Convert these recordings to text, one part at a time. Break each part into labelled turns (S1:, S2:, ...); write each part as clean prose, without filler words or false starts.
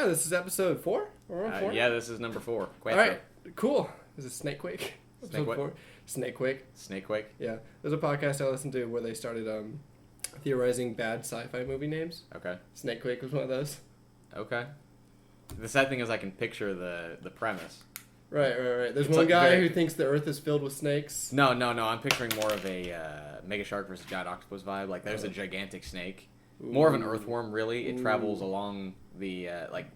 S1: Yeah, this is episode 4? Four?
S2: Yeah, this is number 4.
S1: All right, cool. Is it Snakequake?
S2: Snake what?
S1: 4? Snakequake.
S2: Snakequake?
S1: Yeah. There's a podcast I listened to where they started theorizing bad sci-fi movie names.
S2: Okay.
S1: Snakequake was one of those.
S2: Okay. The sad thing is I can picture the premise.
S1: Right. There's
S2: It's
S1: one
S2: like
S1: guy
S2: very-
S1: who thinks the Earth is filled with snakes.
S2: No. I'm picturing more of a Mega Shark versus Giant Octopus vibe. Like, there's a gigantic snake. More of an earthworm, really. It travels along the,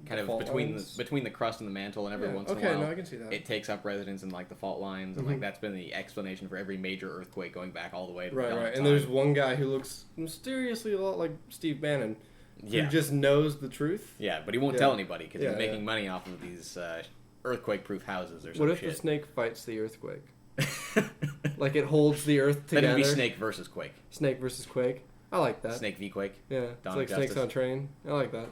S2: kind of between the crust and the mantle, and every once in a while,
S1: I can see that.
S2: it takes up residence in, like, the fault lines, and, like, that's been the explanation for every major earthquake going back all the way to the dawn of
S1: Right.
S2: time.
S1: And there's one guy who looks mysteriously a lot like Steve Bannon, who just knows the truth.
S2: Yeah, but he won't tell anybody, because he's
S1: Yeah.
S2: making money off of these earthquake-proof houses or some
S1: What if
S2: shit.
S1: the snake fights the earthquake? Like it holds the earth together.
S2: Then it'd be Snake versus Quake.
S1: Snake versus Quake. I like that.
S2: Snake v Quake.
S1: Yeah,
S2: Dawn
S1: it's
S2: of
S1: like Snakes
S2: Justice.
S1: on a Train. I like that.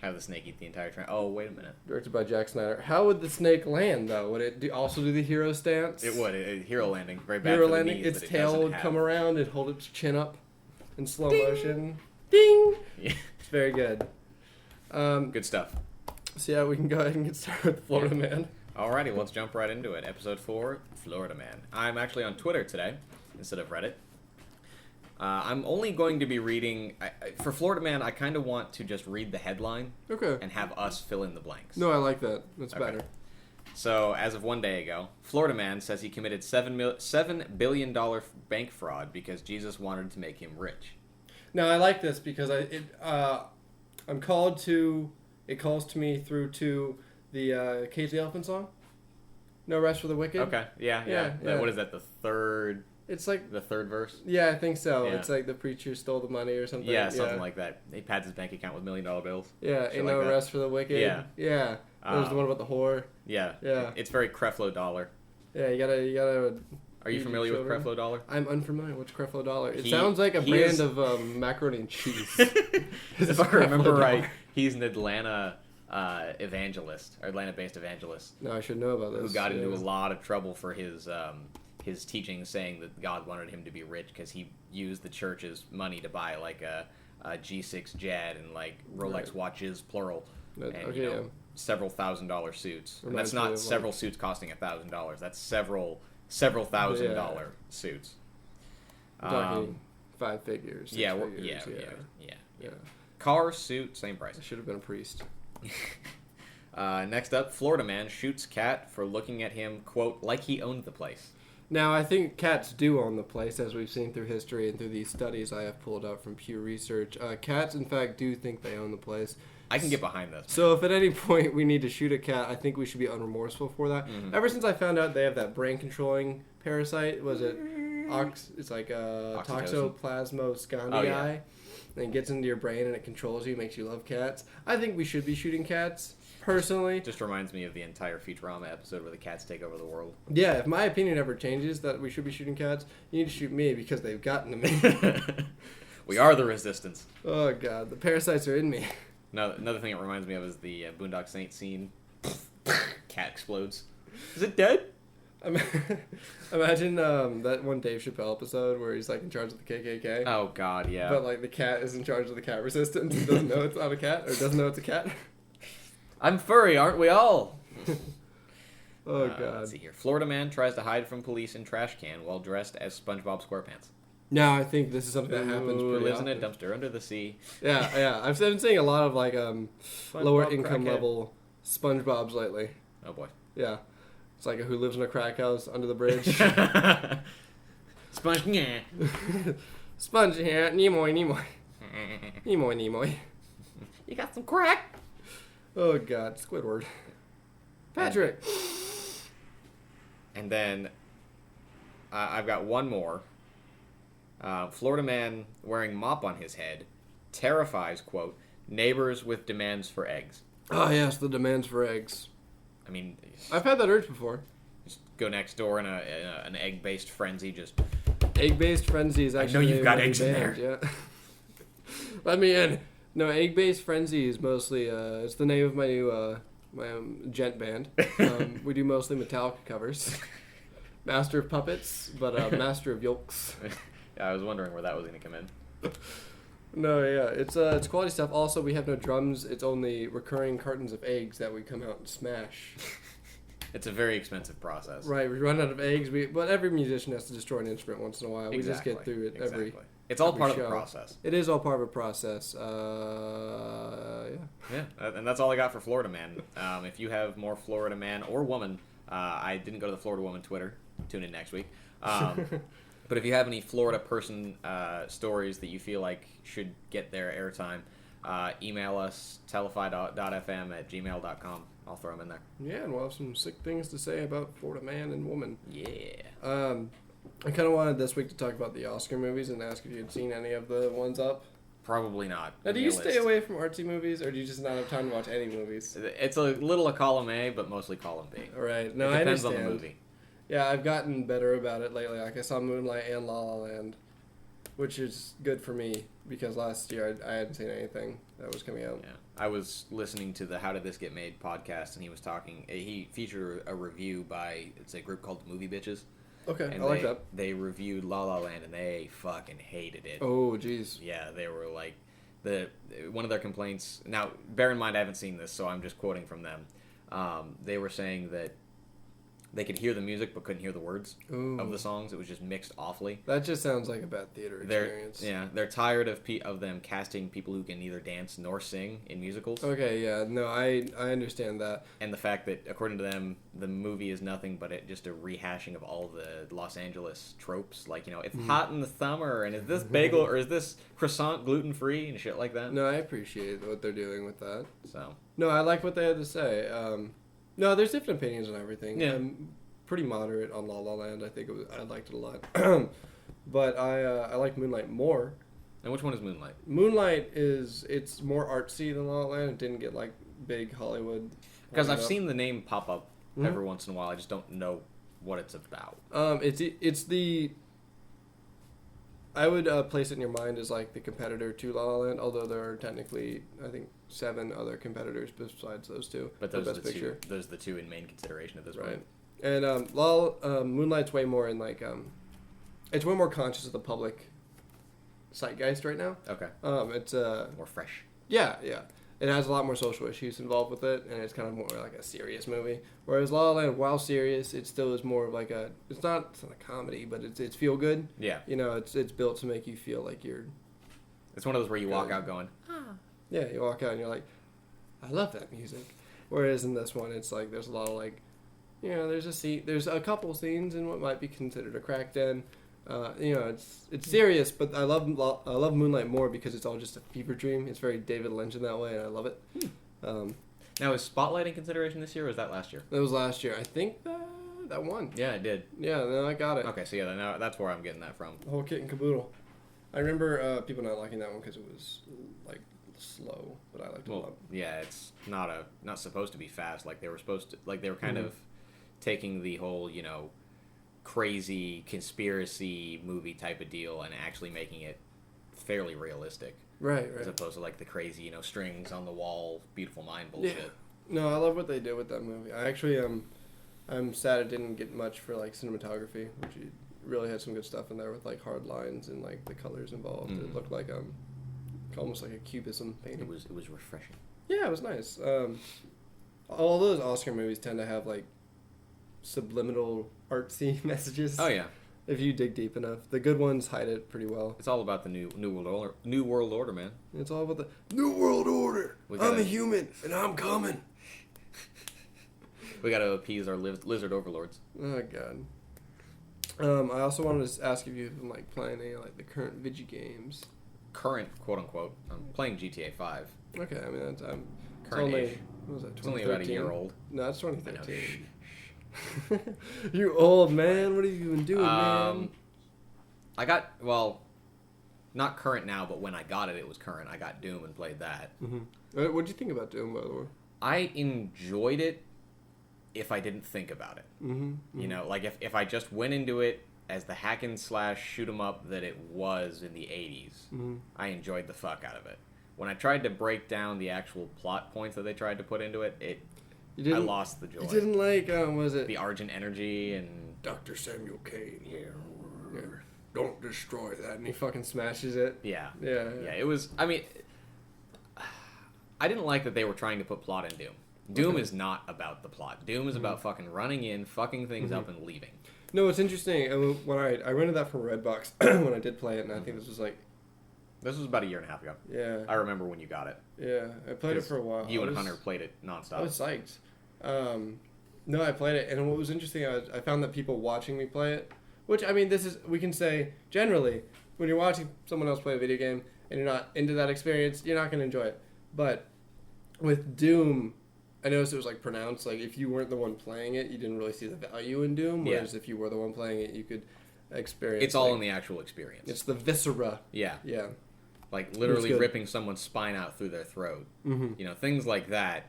S2: Have the snake eat the entire train. Oh, wait a minute.
S1: Directed by Jack Snyder. How would the snake land, though? Would it also do the hero stance?
S2: It would. Hero landing. Very bad
S1: Hero
S2: for the
S1: landing.
S2: knees,
S1: Its
S2: but it
S1: tail
S2: doesn't
S1: would
S2: have-
S1: come around. It'd hold its chin up in slow
S2: Ding!
S1: motion. Ding!
S2: Yeah.
S1: It's very good.
S2: Good stuff.
S1: So yeah, we can go ahead and get started with Florida Man.
S2: Alrighty, let's jump right into it. Episode 4, Florida Man. I'm actually on Twitter today instead of Reddit. I'm only going to be reading... for Florida Man, I kind of want to just read the headline
S1: Okay.
S2: and have us fill in the blanks.
S1: No, I like that. That's
S2: Okay.
S1: better.
S2: So, as of 1 day ago, Florida Man says he committed $7 billion bank fraud because Jesus wanted to make him rich.
S1: Now I like this because I'm called to. It calls to me through to the Cage the Elephant song. No rest for the wicked.
S2: Okay, yeah.
S1: Yeah.
S2: What is that, the third verse?
S1: Yeah, I think so.
S2: Yeah.
S1: It's like the preacher stole the money or something.
S2: Yeah, something like that. He pads his bank account with $1 million bills.
S1: Yeah,
S2: Shit
S1: ain't
S2: like
S1: no
S2: that.
S1: rest for the wicked.
S2: Yeah.
S1: Yeah. There's the one about the whore.
S2: Yeah.
S1: Yeah.
S2: It's very Creflo Dollar.
S1: Yeah, you gotta.
S2: Are you
S1: feed
S2: familiar
S1: your
S2: with
S1: children.
S2: Creflo Dollar?
S1: I'm unfamiliar with Creflo Dollar. It
S2: He-
S1: sounds like a
S2: he
S1: brand
S2: is-
S1: of macaroni and cheese.
S2: If I remember
S1: Creflo
S2: right,
S1: Dollar.
S2: he's an Atlanta evangelist, or Atlanta-based evangelist,
S1: No, I should know about this.
S2: who got into
S1: yeah.
S2: a lot of trouble for his teaching, saying that God wanted him to be rich because he used the church's money to buy like a G6 jet and like Rolex
S1: Right.
S2: watches, plural,
S1: That-
S2: and
S1: okay, yeah.
S2: several $1,000 suits. And
S1: Reminds
S2: that's
S1: me
S2: not
S1: of,
S2: several
S1: like-
S2: suits costing $1,000. That's several $1,000 suits.
S1: We're talking 5 figures. 6
S2: Yeah,
S1: figures,
S2: yeah. Car, suit, same price.
S1: I should have been a priest.
S2: Next up, Florida man shoots cat for looking at him, quote, like he owned the place.
S1: Now, I think cats do own the place, as we've seen through history and through these studies I have pulled out from Pew Research. Cats, in fact, do think they own the place.
S2: I can get behind this.
S1: So if at any point we need to shoot a cat, I think we should be unremorseful for that.
S2: Mm-hmm.
S1: Ever since I found out they have that brain-controlling parasite, was it it's like
S2: Oxytocin.
S1: Toxoplasma
S2: Oh, yeah.
S1: and it gets into your brain and it controls you, makes you love cats. I think we should be shooting cats, personally.
S2: Just reminds me of the entire Futurama episode where the cats take over the world.
S1: Yeah, if my opinion ever changes that we should be shooting cats, you need to shoot me because they've gotten to me.
S2: We are the resistance.
S1: Oh, God. The parasites are in me.
S2: Another thing it reminds me of is the Boondock Saints scene. Cat explodes. Is it dead?
S1: Imagine that one Dave Chappelle episode where he's like in charge of the KKK.
S2: Oh, God, yeah.
S1: But like the cat is in charge of the cat resistance and doesn't know it's not a cat or doesn't know it's a cat.
S2: I'm furry, aren't we all?
S1: Oh, God.
S2: Let's see here. Florida man tries to hide from police in trash can while dressed as SpongeBob SquarePants.
S1: Now I think this is something that happens
S2: Ooh,
S1: pretty
S2: lives
S1: often.
S2: in a dumpster under the sea.
S1: Yeah. I've been seeing a lot of like lower income
S2: crackhead.
S1: level SpongeBobs lately.
S2: Oh, boy.
S1: Yeah. It's like who lives in a crack house under the bridge.
S2: Sponge, yeah.
S1: Sponge here, Nimoy. Nimoy.
S2: You got some crack.
S1: Oh, God. Squidward. Patrick.
S2: And then I've got one more. Florida man wearing mop on his head terrifies, quote, neighbors with demands for eggs.
S1: Oh, yes, the demands for eggs.
S2: I mean,
S1: I've had that urge before.
S2: just go next door in an egg-based frenzy. Just
S1: Egg-based frenzy is actually...
S2: you've got
S1: really
S2: eggs in
S1: banned, Yeah. Let me in. No, egg-based frenzy is mostly... it's the name of my new gent band. We do mostly Metallica covers. Master of puppets, but master of yolks.
S2: Yeah, I was wondering where that was going to come in.
S1: No, yeah, it's quality stuff. Also, we have no drums. It's only recurring cartons of eggs that we come out and smash.
S2: It's a very expensive process.
S1: Right, we run out of eggs. But every musician has to destroy an instrument once in a while. We just
S2: Exactly.
S1: get through it every.
S2: It's all
S1: every
S2: part of
S1: show.
S2: the process.
S1: It is all part of a process.
S2: Yeah, and that's all I got for Florida Man. If you have more Florida Man or woman, I didn't go to the Florida Woman Twitter. Tune in next week. But if you have any Florida person stories that you feel like should get their airtime, email us, telefy.fm@gmail.com. I'll throw them in there.
S1: Yeah, and we'll have some sick things to say about Florida Man and woman.
S2: Yeah.
S1: I kind of wanted this week to talk about the Oscar movies and ask if you had seen any of the ones up.
S2: Probably not.
S1: Now, do you stay away from artsy movies, or do you just not have time to watch any movies?
S2: It's a little a column A, but mostly column B.
S1: All right. No,
S2: it depends
S1: I understand.
S2: on the movie.
S1: Yeah, I've gotten better about it lately. Like, I saw Moonlight and La La Land, which is good for me, because last year I hadn't seen anything that was coming out.
S2: Yeah. I was listening to the How Did This Get Made podcast, and he featured a review by, it's a group called the Movie Bitches.
S1: Okay,
S2: and
S1: I like that.
S2: They reviewed La La Land, and they fucking hated it.
S1: Oh, jeez.
S2: Yeah, they were like, one of their complaints, now, bear in mind I haven't seen this, so I'm just quoting from them. They were saying that they could hear the music but couldn't hear the words of the songs. It was just mixed awfully.
S1: That just sounds like a bad theater experience.
S2: They're tired of them casting people who can neither dance nor sing in musicals.
S1: Okay, yeah, no, I understand that.
S2: And the fact that, according to them, the movie is nothing but just a rehashing of all the Los Angeles tropes. Like, it's hot in the summer, and is this bagel or is this croissant gluten-free and shit like that.
S1: No, I appreciate what they're doing with that.
S2: So.
S1: No, I like what they had to say. No, there's different opinions on everything.
S2: Yeah.
S1: I'm pretty moderate on La La Land. I think I liked it a lot. But I like Moonlight more.
S2: And which one is Moonlight?
S1: Moonlight it's more artsy than La La Land. It didn't get like big Hollywood.
S2: Because I've seen the name pop up every once in a while. I just don't know what it's about.
S1: It's the. I would place it in your mind as like the competitor to La La Land, although there are technically, I think, 7 other competitors besides those two.
S2: But those are the two in main consideration at this point.
S1: And Moonlight's way more in like it's way more conscious of the public zeitgeist right now.
S2: Okay.
S1: It's
S2: more fresh.
S1: Yeah. It has a lot more social issues involved with it, and it's kind of more like a serious movie. Whereas La La Land, while serious, it still is more of like it's not a comedy, but it's feel good.
S2: Yeah.
S1: It's built to make you feel like you're.
S2: It's one of those where you walk out going,
S1: Yeah, you walk out and you're like, I love that music. Whereas in this one, it's like there's a lot of like, there's a couple scenes in what might be considered a crack den. It's serious, but I love Moonlight more because it's all just a fever dream. It's very David Lynch in that way, and I love it.
S2: Now, is Spotlight in consideration this year, or was that last year?
S1: That was last year. I think that won.
S2: Yeah, it did.
S1: Yeah, no, I got it.
S2: Okay, so now that's where I'm getting that from.
S1: The whole kit and caboodle. I remember people not liking that one because it was like slow, but I liked it a lot.
S2: Yeah, it's not supposed to be fast. Like they were supposed to. Like they were kind of taking the whole crazy conspiracy movie type of deal and actually making it fairly realistic.
S1: Right.
S2: As opposed to like the crazy, strings on the wall, beautiful mind bullshit.
S1: Yeah. No, I love what they did with that movie. I actually I'm sad it didn't get much for like cinematography, which it really had some good stuff in there with like hard lines and like the colors involved. It looked like almost like a cubism painting.
S2: It was refreshing.
S1: Yeah, it was nice. All those Oscar movies tend to have like subliminal artsy messages.
S2: Oh yeah.
S1: If you dig deep enough, the good ones hide it pretty well.
S2: It's all about the new world order, man.
S1: It's all about the new world order. I'm a human and I'm coming.
S2: We got to appease our lizard overlords.
S1: Oh god. I also wanted to ask if you've been like playing any like the current video games.
S2: Current, quote unquote. I'm playing GTA 5.
S1: Okay, I mean that's
S2: current-ish.
S1: What was that?
S2: It's only about a year old.
S1: No, it's 2013. You old man. What have you been doing, man?
S2: I got not current now, but when I got it, it was current. I got Doom and played that.
S1: Mm-hmm. What did you think about Doom, by the way?
S2: I enjoyed it if I didn't think about it.
S1: Mm-hmm.
S2: Like if I just went into it as the hack and slash shoot 'em up that it was in the 80s, I enjoyed the fuck out of it. When I tried to break down the actual plot points that they tried to put into it, I lost the joy.
S1: You didn't like, was it?
S2: The Argent Energy and...
S1: Dr. Samuel Kane.
S2: Yeah.
S1: don't destroy that, and he fucking smashes it.
S2: Yeah.
S1: Yeah.
S2: Yeah, it was... I mean, I didn't like that they were trying to put plot in Doom. Doom is not about the plot. Doom is about fucking running in, fucking things up, and leaving.
S1: No, it's interesting. When I rented that from Redbox when I did play it, and I think this was like...
S2: This was about a year and a half ago.
S1: Yeah.
S2: I remember when you got it.
S1: Yeah, I played it for a while.
S2: You and Hunter played it nonstop.
S1: I was psyched. No, I played it, and what was interesting, I found that people watching me play it, which, I mean, we can say, generally, when you're watching someone else play a video game, and you're not into that experience, you're not going to enjoy it. But with Doom, I noticed it was, like, pronounced, like, if you weren't the one playing it, you didn't really see the value in Doom, whereas if you were the one playing it, you could experience...
S2: It's all in the actual experience.
S1: It's the viscera.
S2: Yeah.
S1: Yeah.
S2: Like, literally ripping someone's spine out through their throat.
S1: Mm-hmm.
S2: You know, things like that.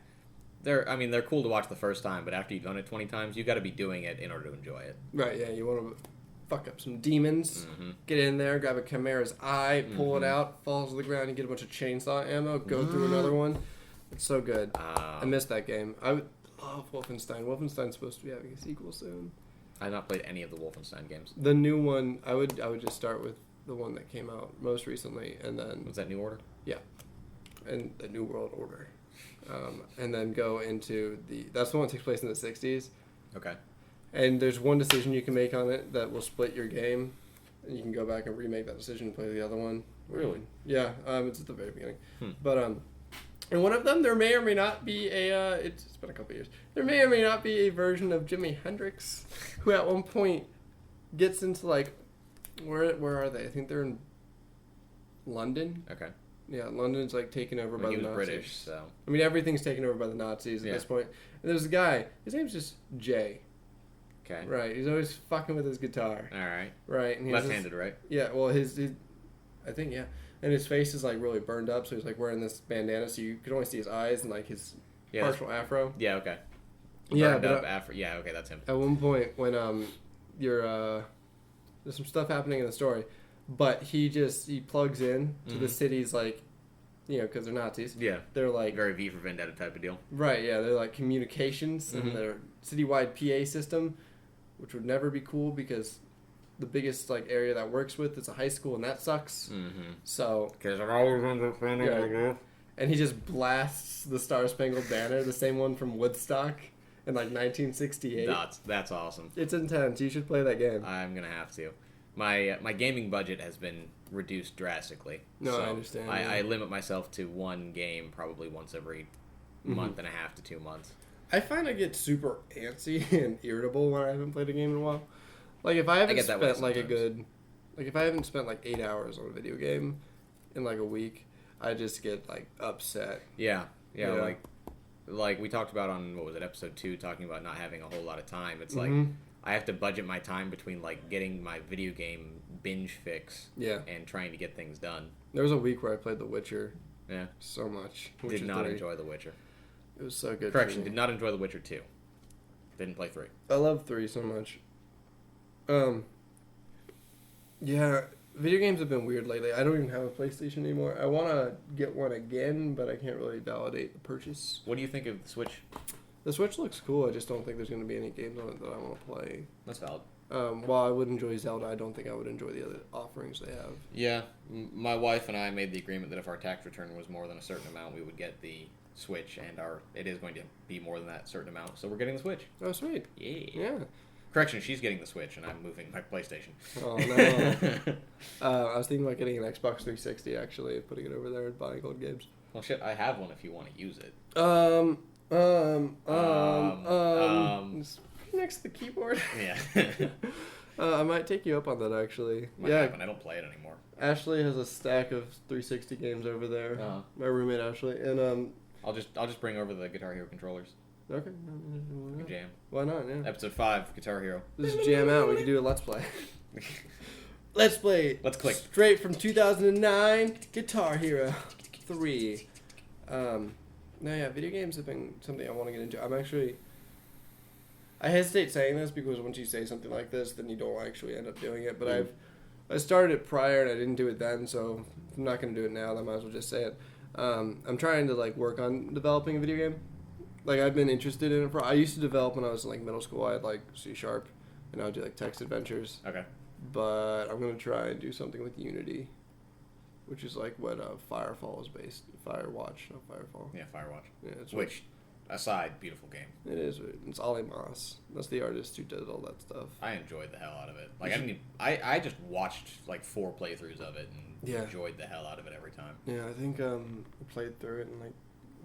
S2: They're cool to watch the first time, but after you've done it 20 times, you got to be doing it in order to enjoy it.
S1: Right, yeah, you want to fuck up some demons, get in there, grab a chimera's eye, pull it out, falls to the ground, you get a bunch of chainsaw ammo, go through another one. It's so good. I missed that game. I would love Wolfenstein. Wolfenstein's supposed to be having a sequel soon.
S2: I've not played any of the Wolfenstein games.
S1: The new one, I would just start with the one that came out most recently, and then...
S2: Was that New Order?
S1: Yeah. And the New World Order. And then go into that's the one that takes place in the 60s.
S2: Okay.
S1: And there's one decision you can make on it that will split your game, and you can go back and remake that decision and play the other one.
S2: Really?
S1: Yeah, it's at the very beginning. But in one of them, there may or may not be it's been a couple years. There may or may not be a version of Jimi Hendrix, who at one point gets into like, where are they? I think they're in London.
S2: Okay.
S1: Yeah, London's like taken over by the Nazis. He was
S2: British, so...
S1: I mean, everything's taken over by the Nazis at this point. And there's a guy, his name's just Jay.
S2: Okay.
S1: Right, he's always fucking with his guitar.
S2: Alright.
S1: Right. And
S2: left-handed, right?
S1: Yeah, well, his I think, yeah. And his face is like really burned up, so he's like wearing this bandana, so you can only see his eyes and like his partial afro.
S2: Yeah, okay.
S1: Burned
S2: up afro. Yeah, okay, that's him.
S1: At one point when there's some stuff happening in the story, but he plugs in to the city's like, you know, because they're Nazis.
S2: Yeah.
S1: They're like...
S2: Very V for Vendetta type of deal.
S1: Right, yeah. They're like communications and their citywide PA system, which would never be cool because the biggest like area that works with is a high school, and that sucks. So...
S2: Because I'm always understanding like this.
S1: And he just blasts the Star Spangled Banner, the same one from Woodstock in like 1968.
S2: That's awesome.
S1: It's intense. You should play that game.
S2: I'm going to have to. My gaming budget has been reduced drastically.
S1: No,
S2: so
S1: I understand.
S2: I limit myself to one game probably once every month and a half to 2 months.
S1: I find I get super antsy and irritable when I haven't played a game in a while. Like if I haven't spent if I haven't spent like 8 hours on a video game in like a week, I just get like upset.
S2: Yeah. Like we talked about on episode 2, talking about not having a whole lot of time. It's like I have to budget my time between like getting my video game binge fix and trying to get things done.
S1: There was a week where I played The Witcher.
S2: Yeah.
S1: So much.
S2: Did not enjoy The Witcher.
S1: It was so good.
S2: Correction, did not enjoy The Witcher 2. Didn't play 3.
S1: I love 3 so much. Yeah, video games have been weird lately. I don't even have a PlayStation anymore. I want to get one again, but I can't really validate the purchase.
S2: What do you think of the Switch?
S1: The Switch looks cool. I just don't think there's going to be any games on it that I want to play.
S2: That's valid.
S1: While I would enjoy Zelda, I don't think I would enjoy the other offerings they have.
S2: Yeah, my wife and I made the agreement that if our tax return was more than a certain amount, we would get the Switch, and it is going to be more than that certain amount, so we're getting the Switch.
S1: Oh, sweet.
S2: Yeah. Correction, she's getting the Switch, and I'm moving my PlayStation.
S1: Oh, no. I was thinking about getting an Xbox 360, actually, putting it over there and buying old games.
S2: Well, shit, I have one if you want to use it.
S1: Next to the keyboard.
S2: Yeah.
S1: I might take you up on that, actually.
S2: Happen. I don't play it anymore.
S1: Ashley has a stack of 360 games over there. My roommate Ashley, and
S2: I'll just bring over the Guitar Hero controllers.
S1: Okay.
S2: We can jam.
S1: Why not? Yeah.
S2: Episode 5, Guitar Hero.
S1: This is jam out. We can do a let's play. Let's play.
S2: Let's click.
S1: Straight from 2009, Guitar Hero 3. Video games have been something I want to get into. I hesitate saying this because once you say something like this, then you don't actually end up doing it. But I started it prior and I didn't do it then, so if I'm not going to do it now, then I might as well just say it. I'm trying to work on developing a video game. I've been interested in it. I used to develop when I was in middle school. I had C# and I would do text adventures.
S2: Okay.
S1: but I'm gonna try and do something with Unity, which is like what Firefall is based. Firewatch, not Firefall.
S2: Yeah, Firewatch.
S1: Yeah, it's
S2: which, aside, beautiful game.
S1: It is. It's Ali Moss. That's the artist who does all that stuff.
S2: I enjoyed the hell out of it. Like I just watched like 4 playthroughs of it and enjoyed the hell out of it every time.
S1: Yeah, I think I played through it in like,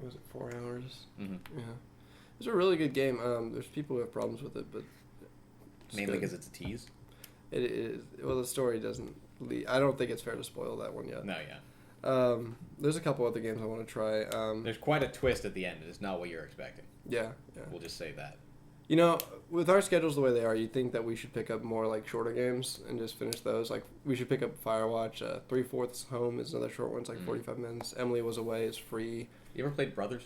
S1: was it 4 hours?
S2: Mm-hmm.
S1: Yeah, it's a really good game. There's people who have problems with it, but
S2: mainly because it's a tease.
S1: It is. Well, the story doesn't lead. I don't think it's fair to spoil that one yet.
S2: No, yeah.
S1: There's a couple other games I want to try.
S2: There's quite a twist at the end. It's not what you're expecting.
S1: Yeah.
S2: We'll just say that.
S1: You know, with our schedules the way they are, you'd think that we should pick up more like shorter games and just finish those. Like we should pick up Firewatch. 3/4 Home is another short one. It's like 45 minutes. Emily Was Away is free.
S2: You ever played Brothers?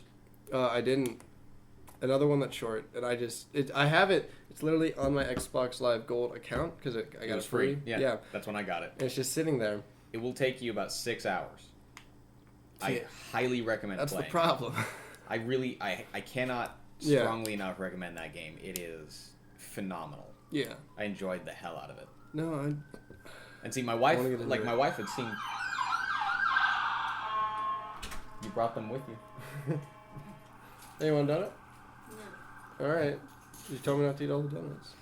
S1: I didn't. Another one that's short, and I have it. It's literally on my Xbox Live Gold account because I got it free.
S2: Yeah, that's when I got it.
S1: And it's just sitting there.
S2: It will take you about 6 hours. I highly recommend
S1: That's
S2: playing.
S1: the problem.
S2: I cannot strongly enough recommend that game. It is phenomenal.
S1: Yeah.
S2: I enjoyed the hell out of it.
S1: No,
S2: And see, my wife had seen. You brought them with you.
S1: Anyone done it? No. All right. You told me not to eat all the donuts.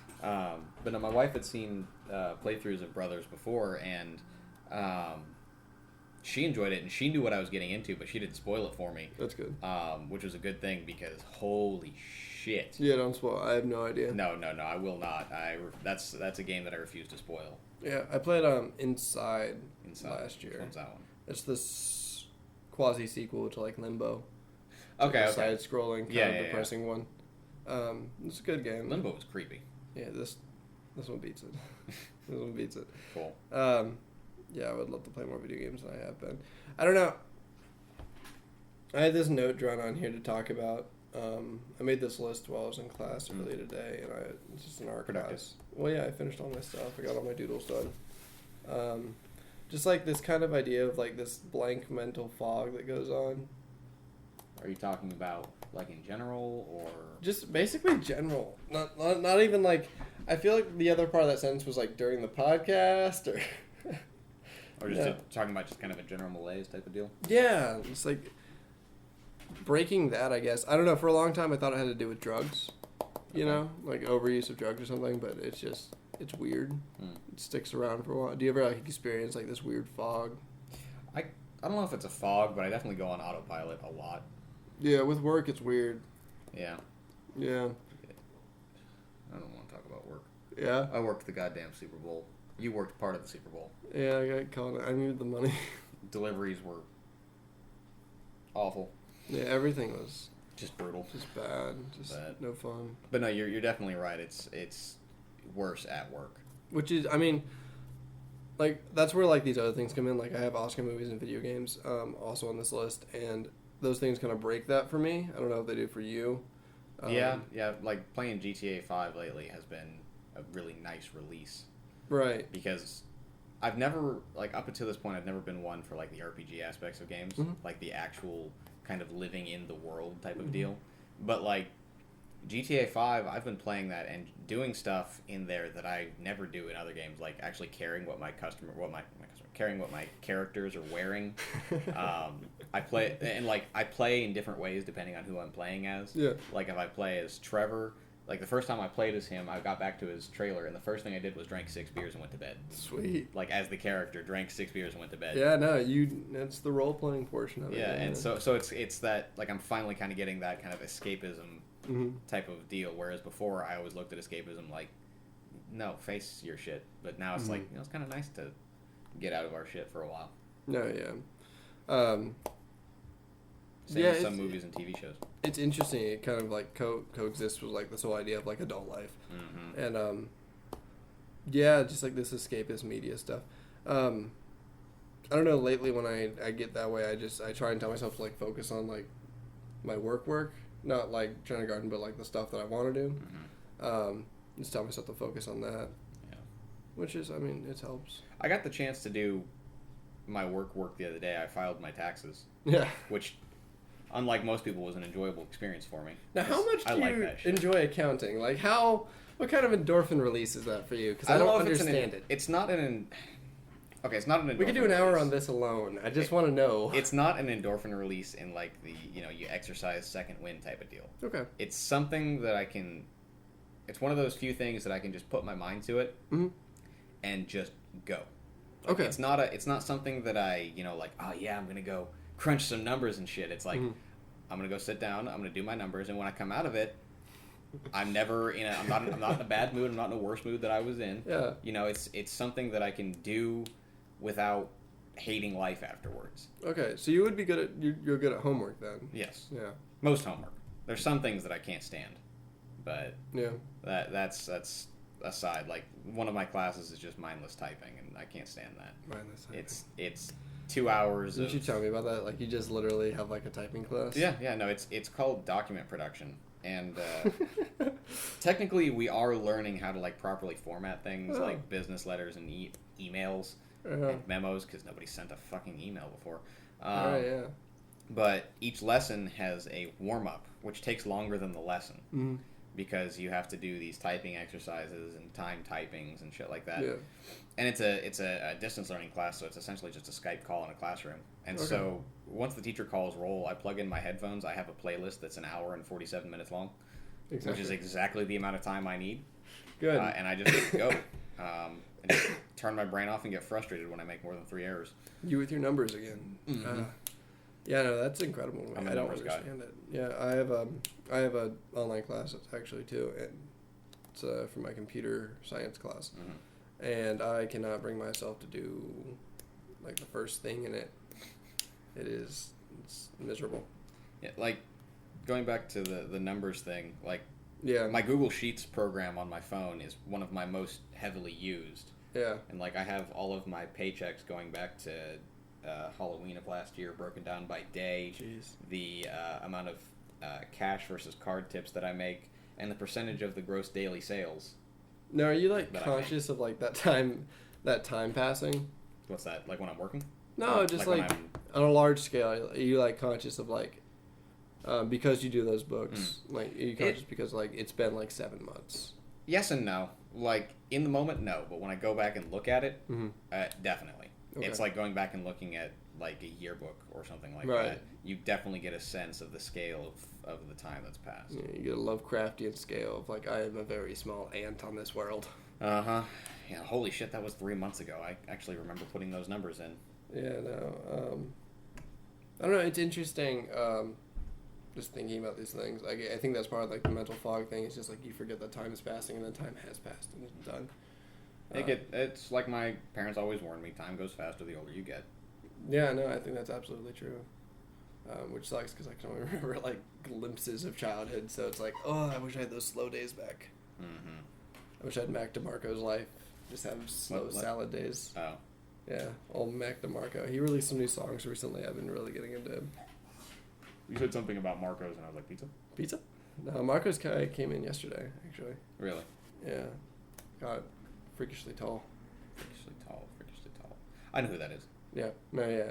S2: But no, my wife had seen playthroughs of Brothers before, and she enjoyed it, and she knew what I was getting into, but she didn't spoil it for me.
S1: That's good.
S2: Which was a good thing, because holy shit.
S1: Yeah, don't spoil. I have no idea.
S2: No, I will not. That's a game that I refuse to spoil.
S1: Yeah, I played Inside last year.
S2: Which one's that one?
S1: It's this quasi sequel to like Limbo.
S2: Okay.
S1: Side scrolling, kind of depressing one. It's a good game.
S2: Limbo was creepy.
S1: Yeah, this one beats it. This one beats it.
S2: Cool.
S1: Yeah, I would love to play more video games than I have been. I don't know. I had this note drawn on here to talk about. I made this list while I was in class earlier today, and it's just an art class. Well, yeah, I finished all my stuff. I got all my doodles done. Just like this kind of idea of like this blank mental fog that goes on.
S2: Are you talking about like in general, or
S1: just basically general? Not even like. I feel like the other part of that sentence was like during the podcast, or
S2: just talking about just kind of a general malaise type of deal. Yeah,
S1: it's like breaking that. I guess I don't know. For a long time, I thought it had to do with drugs. You know, like overuse of drugs or something. But it's weird. It sticks around for a while. Do you ever like experience like this weird fog?
S2: I don't know if it's a fog, but I definitely go on autopilot a lot.
S1: Yeah, with work, it's weird.
S2: Yeah.
S1: Yeah.
S2: I don't want to talk about work.
S1: Yeah?
S2: I worked the goddamn Super Bowl. You worked part of the Super Bowl.
S1: Yeah, I got caught. I needed the money.
S2: Deliveries were awful.
S1: Yeah, everything was
S2: just brutal.
S1: Just bad. Just bad. No fun.
S2: But no, you're definitely right. It's worse at work.
S1: Which is, I mean, like, that's where, like, these other things come in. Like, I have Oscar movies and video games also on this list, and those things kind of break that for me. I don't know if they do for you.
S2: Yeah, like playing GTA 5 lately has been a really nice release.
S1: Right.
S2: Because I've never, like, up until this point, I've never been one for, like, the RPG aspects of games. Like, the actual kind of living in the world type of deal. But, like, GTA 5, I've been playing that and doing stuff in there that I never do in other games, like actually caring what my characters are wearing. I play in different ways depending on who I'm playing as.
S1: Yeah.
S2: Like if I play as Trevor, like the first time I played as him, I got back to his trailer, and the first thing I did was drank 6 beers and went to bed.
S1: Sweet.
S2: Like as the character, drank 6 beers and went to bed.
S1: Yeah, no, that's the role playing portion of it.
S2: Yeah, and so it's that, like, I'm finally kind of getting that kind of escapism type of deal, whereas before I always looked at escapism like, no, face your shit. But now it's like, you know, it's kind of nice to get out of our shit for a while.
S1: No, yeah.
S2: Same with some movies and TV shows.
S1: It's interesting. It kind of like coexists with like this whole idea of like adult life, and yeah, just like this escapist media stuff. I don't know. Lately, when I get that way, I try and tell myself to like focus on like my work, not like trying to garden, but like the stuff that I want to do. Just tell myself to focus on that. Yeah. Which is, I mean, it helps.
S2: I got the chance to do my work the other day. I filed my taxes.
S1: Yeah.
S2: Which unlike most people, was an enjoyable experience for me.
S1: Now, how much do you
S2: that shit.
S1: enjoy accounting? Like, what kind of endorphin release is that for you? Because I don't understand it.
S2: It's not an... Okay, it's not an endorphin
S1: We could do an hour on this alone. I just want to know.
S2: It's not an endorphin release in like the, you exercise second wind type of deal.
S1: Okay.
S2: It's something that I can... It's one of those few things that I can just put my mind to it and just go. Like,
S1: Okay.
S2: It's not something that I, like, oh yeah, I'm going to go crunch some numbers and shit. It's like, I'm going to go sit down, I'm going to do my numbers, and when I come out of it, I'm never I'm not in a bad mood, I'm not in a worse mood that I was in.
S1: Yeah.
S2: It's something that I can do without hating life afterwards.
S1: Okay, so you would be good at you're good at homework then.
S2: Yes.
S1: Yeah.
S2: Most homework. There's some things that I can't stand, but
S1: yeah,
S2: that's aside. Like one of my classes is just mindless typing, and I can't stand that.
S1: Mindless typing.
S2: It's 2 hours.
S1: Didn't you tell me about that? Like you just literally have like a typing class.
S2: Yeah. No, it's called document production, and technically we are learning how to like properly format things like business letters and emails. And memos, because nobody sent a fucking email before.
S1: Yeah.
S2: But each lesson has a warm-up, which takes longer than the lesson. Because you have to do these typing exercises and time typings and shit like that.
S1: Yeah.
S2: And it's a distance learning class, so it's essentially just a Skype call in a classroom. And so once the teacher calls roll, I plug in my headphones. I have a playlist that's an hour and 47 minutes long, which is exactly the amount of time I need.
S1: Good.
S2: And I just go. And just turn my brain off and get frustrated when I make more than 3 errors.
S1: You with your numbers again. Yeah, no, that's incredible.
S2: I'm
S1: I don't understand it. Yeah, I have a online class actually too, and it's for my computer science class, and I cannot bring myself to do like the first thing in it. It's miserable.
S2: Yeah, like going back to the numbers thing, like
S1: yeah,
S2: my Google Sheets program on my phone is one of my most heavily used.
S1: Yeah.
S2: And like I have all of my paychecks going back to Halloween of last year broken down by day.
S1: Jeez.
S2: The amount of cash versus card tips that I make, and the percentage of the gross daily sales.
S1: Now, are you like conscious of like that time passing?
S2: What's that? Like when I'm working?
S1: No, just like on a large scale. Are you like conscious of like because you do those books? Like are you conscious because like it's been like 7 months?
S2: Yes and no. Like in the moment, no. But when I go back and look at it, definitely. Okay. It's like going back and looking at like a yearbook or something like that. You definitely get a sense of the scale of the time that's passed.
S1: Yeah, you get a Lovecraftian scale of like I am a very small ant on this world.
S2: Yeah. Holy shit, that was 3 months ago. I actually remember putting those numbers in.
S1: Yeah. No. I don't know. It's interesting. Just thinking about these things. Like I think that's part of like the mental fog thing. It's just like you forget that time is passing and then time has passed and it's done.
S2: It's like my parents always warned me, time goes faster the older you get.
S1: Yeah, no, I think that's absolutely true. Which sucks because I can only remember like glimpses of childhood. So it's like, oh, I wish I had those slow days back. I wish I had Mac DeMarco's life. Just have slow salad days.
S2: Oh.
S1: Yeah, old Mac DeMarco. He released some new songs recently. I've been really getting into him.
S2: You said something about Marco's, and I was like, pizza?
S1: Pizza? No, Marco's came in yesterday, actually.
S2: Really?
S1: Yeah. God, freakishly tall.
S2: Freakishly tall. I know who that is.
S1: Yeah. No, yeah.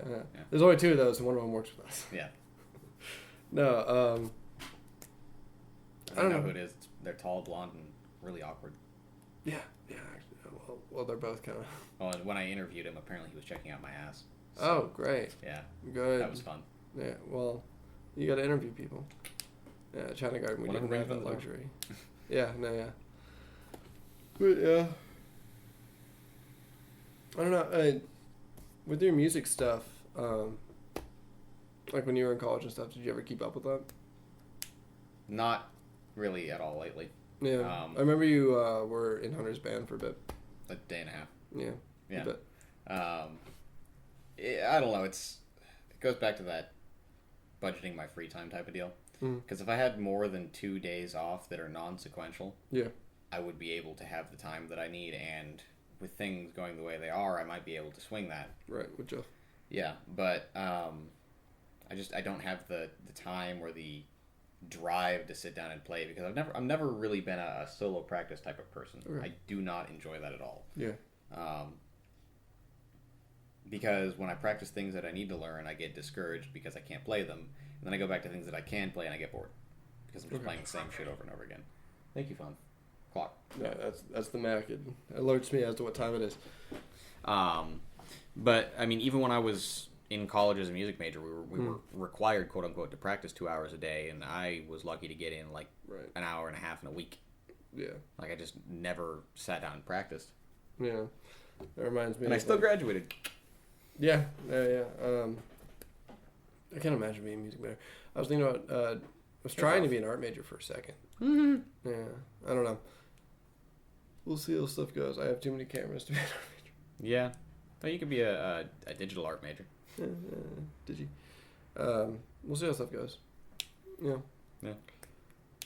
S1: There's only 2 of those, and one of them works with us.
S2: Yeah.
S1: No,
S2: I don't know who it is. They're tall, blonde, and really awkward.
S1: Yeah, actually. Well, they're both kind of...
S2: Well, and when I interviewed him, apparently he was checking out my ass. So,
S1: oh, great.
S2: Yeah.
S1: Good.
S2: That was fun.
S1: Yeah, well, you got to interview people. Yeah, China Garden, we didn't have that luxury. Yeah. But, yeah. I don't know. With your music stuff, like when you were in college and stuff, did you ever keep up with that?
S2: Not really at all lately.
S1: Yeah. I remember you were in Hunter's band for a bit.
S2: A day and a half.
S1: Yeah.
S2: A bit. I don't know. It goes back to that budgeting my free time type of deal. Because if I had more than 2 days off that are non-sequential, I would be able to have the time that I need, and with things going the way they are, I might be able to swing that.
S1: Right, would you?
S2: Yeah, but I don't have the time or the drive to sit down and play, because I've never really been a solo practice type of person. Okay. I do not enjoy that at all.
S1: Yeah.
S2: Because when I practice things that I need to learn, I get discouraged because I can't play them, And then I go back to things that I can play and I get bored. Because I'm just playing the same shit over and over again. Thank you, phone. Clock.
S1: Yeah, that's the Mac. It alerts me as to what time it is.
S2: But, I mean, even when I was in college as a music major, we were required, quote unquote, to practice 2 hours a day, and I was lucky to get in like an hour and a half in a week. Yeah. Like I just never sat down and practiced.
S1: Yeah. That reminds me.
S2: And I still graduated.
S1: Yeah. I can't imagine being a music major. I was thinking about. I was trying to be an art major for a second. Mm-hmm. Yeah. I don't know. We'll see how stuff goes. I have too many cameras to be an art major.
S2: Yeah. Well, you could be a digital art major.
S1: Did you? We'll see how stuff goes. Yeah.
S2: Yeah.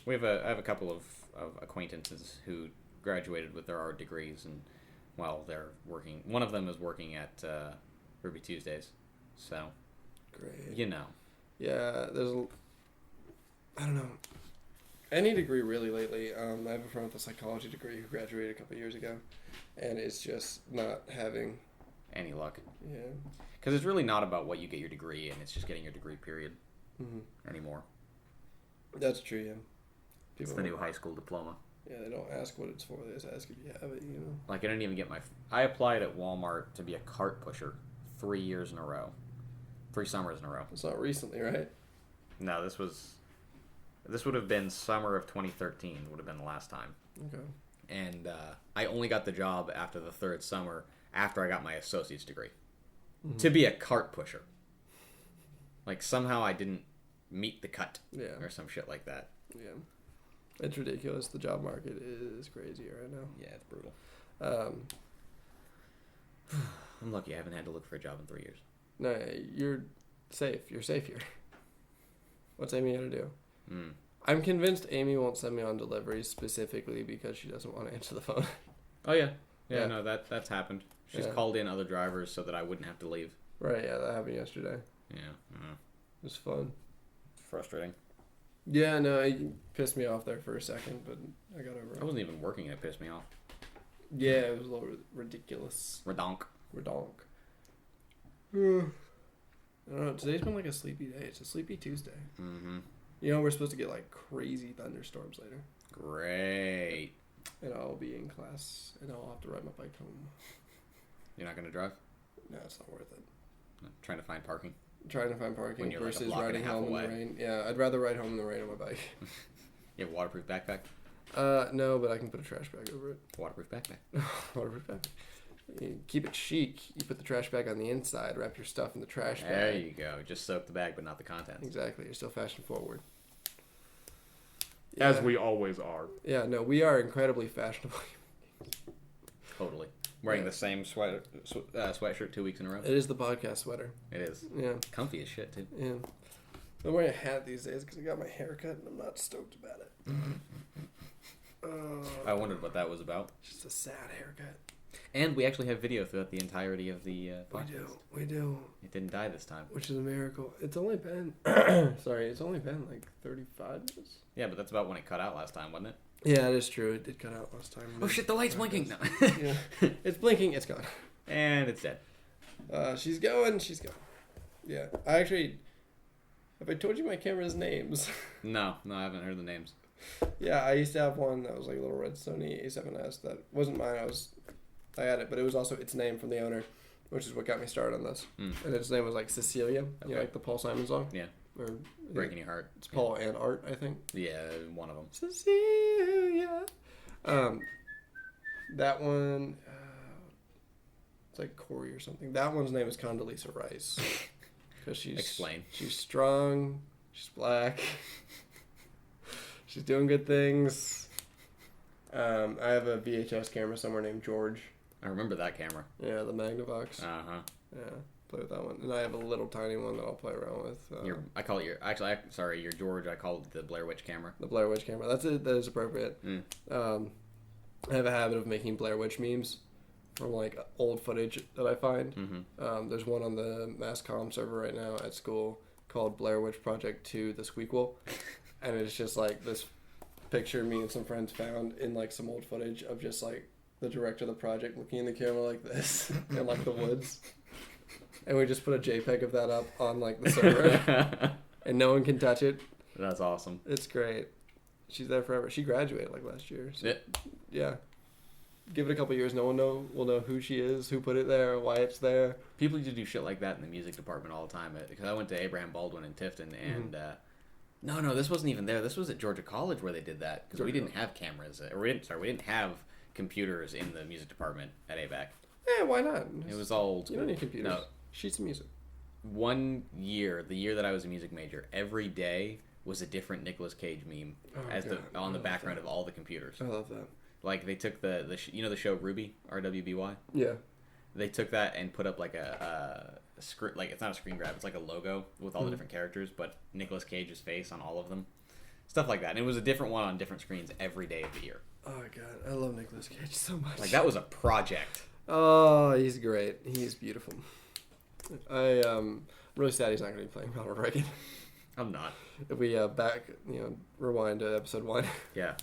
S2: I have a couple of acquaintances who graduated with their art degrees, and they're working. One of them is working at Ruby Tuesdays. So.
S1: Great.
S2: You know.
S1: Yeah. I don't know. Any degree really lately. I have a friend with a psychology degree who graduated a couple of years ago, and it's just not having
S2: any luck.
S1: Yeah.
S2: Because it's really not about what you get your degree in. It's just getting your degree, period. Anymore.
S1: That's true, yeah.
S2: It's the new high school diploma.
S1: Yeah, they don't ask what it's for. They just ask if you have it, you know.
S2: Like, I didn't even get I applied at Walmart to be a cart pusher 3 years in a row. 3 summers in a row.
S1: It's not recently, right?
S2: No, this would have been summer of 2013 would have been the last time.
S1: Okay.
S2: And I only got the job after the 3rd summer after I got my associate's degree. To be a cart pusher. Like, somehow I didn't meet the cut.
S1: Yeah.
S2: Or some shit like that.
S1: Yeah. It's ridiculous. The job market is crazy right now.
S2: Yeah, it's brutal. I'm lucky I haven't had to look for a job in 3 years.
S1: No, you're safe. You're safe here. What's Amy going to do? I'm convinced Amy won't send me on deliveries specifically because she doesn't want to answer the phone.
S2: Oh, yeah. Yeah, no, that's happened. She's called in other drivers so that I wouldn't have to leave.
S1: Right, yeah, that happened yesterday.
S2: Yeah.
S1: It was fun.
S2: Frustrating.
S1: Yeah, no, it pissed me off there for a second, but I got over it.
S2: I wasn't even working and it pissed me off.
S1: Yeah, it was a little ridiculous.
S2: Redonk.
S1: I don't know, today's been like a sleepy day. It's a sleepy Tuesday. Mm-hmm. You know, we're supposed to get like crazy thunderstorms later.
S2: Great.
S1: And I'll be in class, and I'll have to ride my bike home.
S2: You're not going to drive?
S1: No, it's not worth it.
S2: Trying to find parking?
S1: Trying to find parking versus
S2: like
S1: riding home in the rain. Yeah, I'd rather ride home in the rain on my bike.
S2: You have a waterproof backpack?
S1: No, but I can put a trash bag over it.
S2: Waterproof backpack.
S1: Waterproof backpack. You keep it chic. You put the trash bag on the inside, wrap your stuff in the trash bag.
S2: There you go. Just soak the bag, but not the contents.
S1: Exactly. You're still fashion forward.
S3: Yeah. As we always are.
S1: Yeah, no, we are incredibly fashionable.
S2: Totally. Wearing the same sweatshirt 2 weeks in a row.
S1: It is the podcast sweater.
S2: It is.
S1: Yeah.
S2: Comfy as shit, too.
S1: Yeah. I'm wearing a hat these days because I got my hair cut and I'm not stoked about it.
S2: I wondered what that was about.
S1: Just a sad haircut.
S2: And we actually have video throughout the entirety of the podcast.
S1: We do.
S2: It didn't die this time.
S1: Which is a miracle. It's only been... it's only been like 35 minutes.
S2: Yeah, but that's about when it cut out last time, wasn't it?
S1: Yeah, it is true. It did cut out last time.
S2: Oh shit, the light's blinking. No.
S1: Yeah. It's blinking. It's gone.
S2: And it's dead.
S1: She's going. Yeah. I actually... Have I told you my camera's names?
S2: No, I haven't heard the names.
S1: Yeah, I used to have one that was like a little red Sony A7S that wasn't mine. I had it, but it was also its name from the owner, which is what got me started on this. And its name was like Cecilia, you know, like the Paul Simon song?
S2: Yeah.
S1: Or,
S2: Breaking Your Heart.
S1: It's Paul and Art, I think.
S2: Yeah, one of them.
S1: Cecilia. That one, it's like Corey or something. That one's name is Condoleezza Rice. Because she's strong, she's black, she's doing good things. I have a VHS camera somewhere named George.
S2: I remember that camera.
S1: Yeah, the Magnavox.
S2: Uh-huh.
S1: Yeah, play with that one. And I have a little tiny one that I'll play around with.
S2: Your George, I call it the Blair Witch camera.
S1: The Blair Witch camera. That is appropriate. I have a habit of making Blair Witch memes from like old footage that I find. Mm-hmm. There's one on the Mass Comm server right now at school called Blair Witch Project 2, The Squeakquel. And it's just like this picture me and some friends found in like some old footage of just like the director of the project looking in the camera like this in like the woods. And we just put a JPEG of that up on like the server. and no one can touch it.
S2: That's awesome.
S1: It's great. She's there forever. She graduated like last year. So, yeah. Give it a couple years, no one will know who she is, who put it there, why it's there.
S2: People used to do shit like that in the music department all the time. Because I went to Abraham Baldwin in Tifton, and no, this wasn't even there. This was at Georgia College where they did that because we didn't have cameras, or we didn't have computers in the music department at ABAC.
S1: Yeah, why not?
S2: It was all old school.
S1: You don't need computers.
S2: No.
S1: Sheets of music.
S2: One year, the year that I was a music major, every day was a different Nicolas Cage meme on the background of all the computers.
S1: I love that.
S2: Like they took the show Ruby, RWBY.
S1: Yeah.
S2: They took that and put up like a screen, like it's not a screen grab, it's like a logo with all the different characters, but Nicolas Cage's face on all of them, stuff like that. And it was a different one on different screens every day of the year.
S1: Oh my god, I love Nicolas Cage so much.
S2: Like that was a project.
S1: Oh, he's great. He's beautiful. I'm really sad he's not going to be playing Ronald Reagan.
S2: I'm not.
S1: If we rewind to episode 1.
S2: Yeah.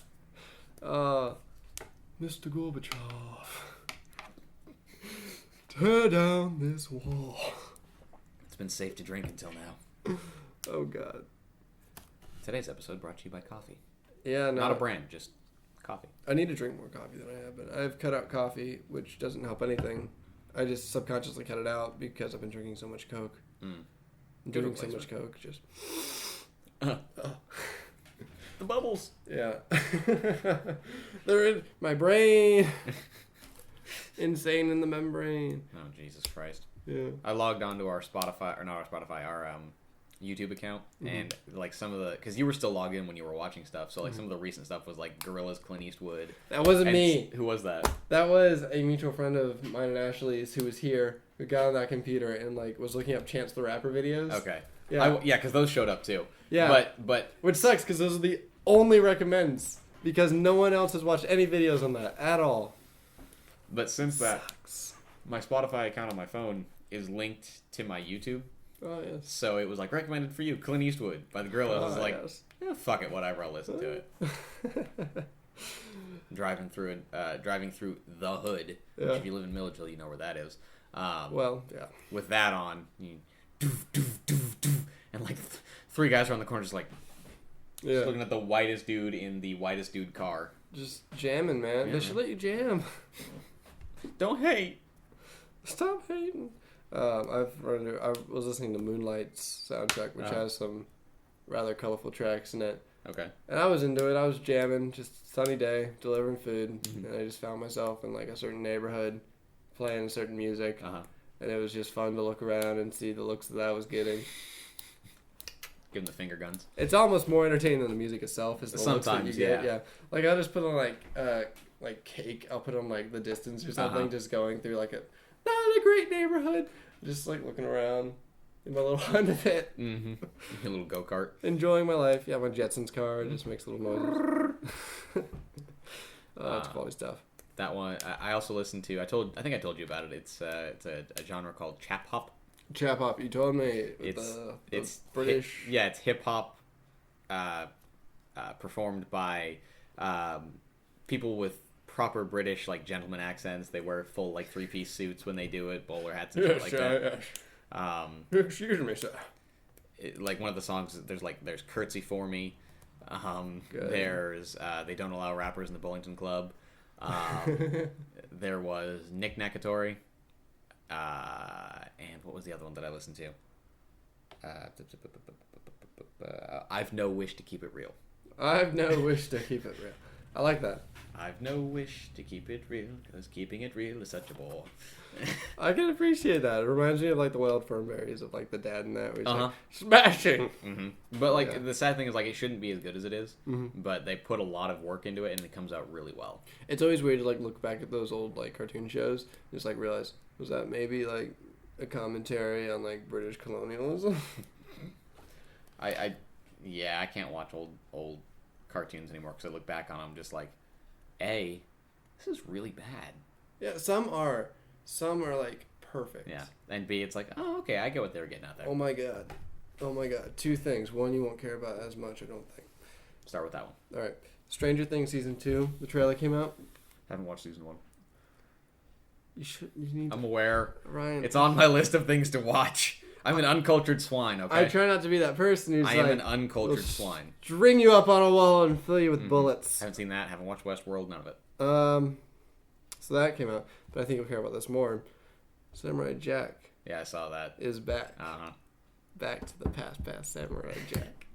S1: Mr. Gorbachev, tear down this wall.
S2: It's been safe to drink until now.
S1: Oh god.
S2: Today's episode brought to you by coffee.
S1: Yeah, no.
S2: Not a brand, just coffee.
S1: I need to drink more coffee than I have, but I've cut out coffee, which doesn't help anything. I just subconsciously cut it out because I've been drinking so much Coke. I'm drinking so much Coke, just...
S2: The bubbles.
S1: Yeah. They're in my brain. Insane in the membrane.
S2: Oh, Jesus Christ.
S1: Yeah.
S2: I logged onto our our YouTube account, and like some of the, because you were still logged in when you were watching stuff, so like some of the recent stuff was like Gorillaz, Clint Eastwood.
S1: That wasn't me.
S2: Who was that?
S1: That was a mutual friend of mine and Ashley's who was here, who got on that computer and like was looking up Chance the Rapper videos.
S2: Okay.
S1: Yeah.
S2: Because those showed up too.
S1: Yeah.
S2: But
S1: which sucks because those are the only recommends because no one else has watched any videos on that at all.
S2: But since my Spotify account on my phone is linked to my YouTube.
S1: Oh, yes.
S2: So it was like recommended for you, Clint Eastwood by the Gorillaz. I was like, fuck it, whatever, I'll listen to it. Driving through the hood.
S1: Yeah.
S2: Which if you live in Milledgeville, you know where that is.
S1: Well, yeah.
S2: With that on, doof, doof, doof, doof, and like three guys around the corner just like just looking at the whitest dude in the whitest dude car.
S1: Just jamming, man. They should let you jam.
S2: Don't hate.
S1: Stop hating. I was listening to Moonlight's soundtrack, which has some rather colorful tracks in it. Okay. And I was into it. I was jamming, just sunny day, delivering food, and I just found myself in like a certain neighborhood, playing certain music, and it was just fun to look around and see the looks that I was getting.
S2: Give them the finger guns.
S1: It's almost more entertaining than the music itself. Is the looks that you get. Yeah. Like I'll just put on like Cake. I'll put on like The Distance or something, just going through like not a great neighborhood. Just like looking around in my little Honda Fit.
S2: Your little go-kart.
S1: Enjoying my life. Yeah, my Jetsons car. It just makes little noises. It's quality stuff.
S2: That one I also listened to. I think I told you about it. It's a genre called chap hop.
S1: Chap hop. You told me. It's British.
S2: It's hip hop, performed by people with proper British like gentleman accents. They wear full like 3-piece suits when they do it, bowler hats and shit like that.
S1: Yes. Excuse me, sir.
S2: Like one of the songs, there's Curtsy for Me. There's They Don't Allow Rappers in the Bullington Club. There was Nick Nakatory. And what was the other one that I listened to? I've no wish to keep it real.
S1: I've no wish to keep it real. I like that.
S2: I've no wish to keep it real, because keeping it real is such a bore.
S1: I can appreciate that. It reminds me of like the Wild Fernberries of like the dad in that. Where he's like, smashing!
S2: But like the sad thing is like it shouldn't be as good as it is, but they put a lot of work into it and it comes out really well. It's
S1: always weird to like look back at those old like cartoon shows and just like realize, was that maybe like a commentary on like British colonialism?
S2: I can't watch old cartoons anymore because I look back on them just like, A, this is really bad.
S1: Yeah, some are like perfect.
S2: Yeah, and B, it's like, oh, okay, I get what they were getting out there.
S1: Oh my god. Two things. One, you won't care about as much, I don't think.
S2: Start with that one.
S1: All right. Stranger Things season 2. The trailer came out.
S2: Haven't watched season 1.
S1: You should. You need.
S2: I'm aware.
S1: Ryan.
S2: It's on my list of things to watch. I'm an uncultured swine, okay?
S1: I try not to be that person who's
S2: I am an uncultured swine.
S1: String you up on a wall and fill you with bullets.
S2: Haven't seen that. Haven't watched Westworld. None of it.
S1: So that came out. But I think you'll care about this more. Samurai Jack.
S2: Yeah, I saw that.
S1: Is back.
S2: Uh-huh.
S1: Back to the past Samurai Jack.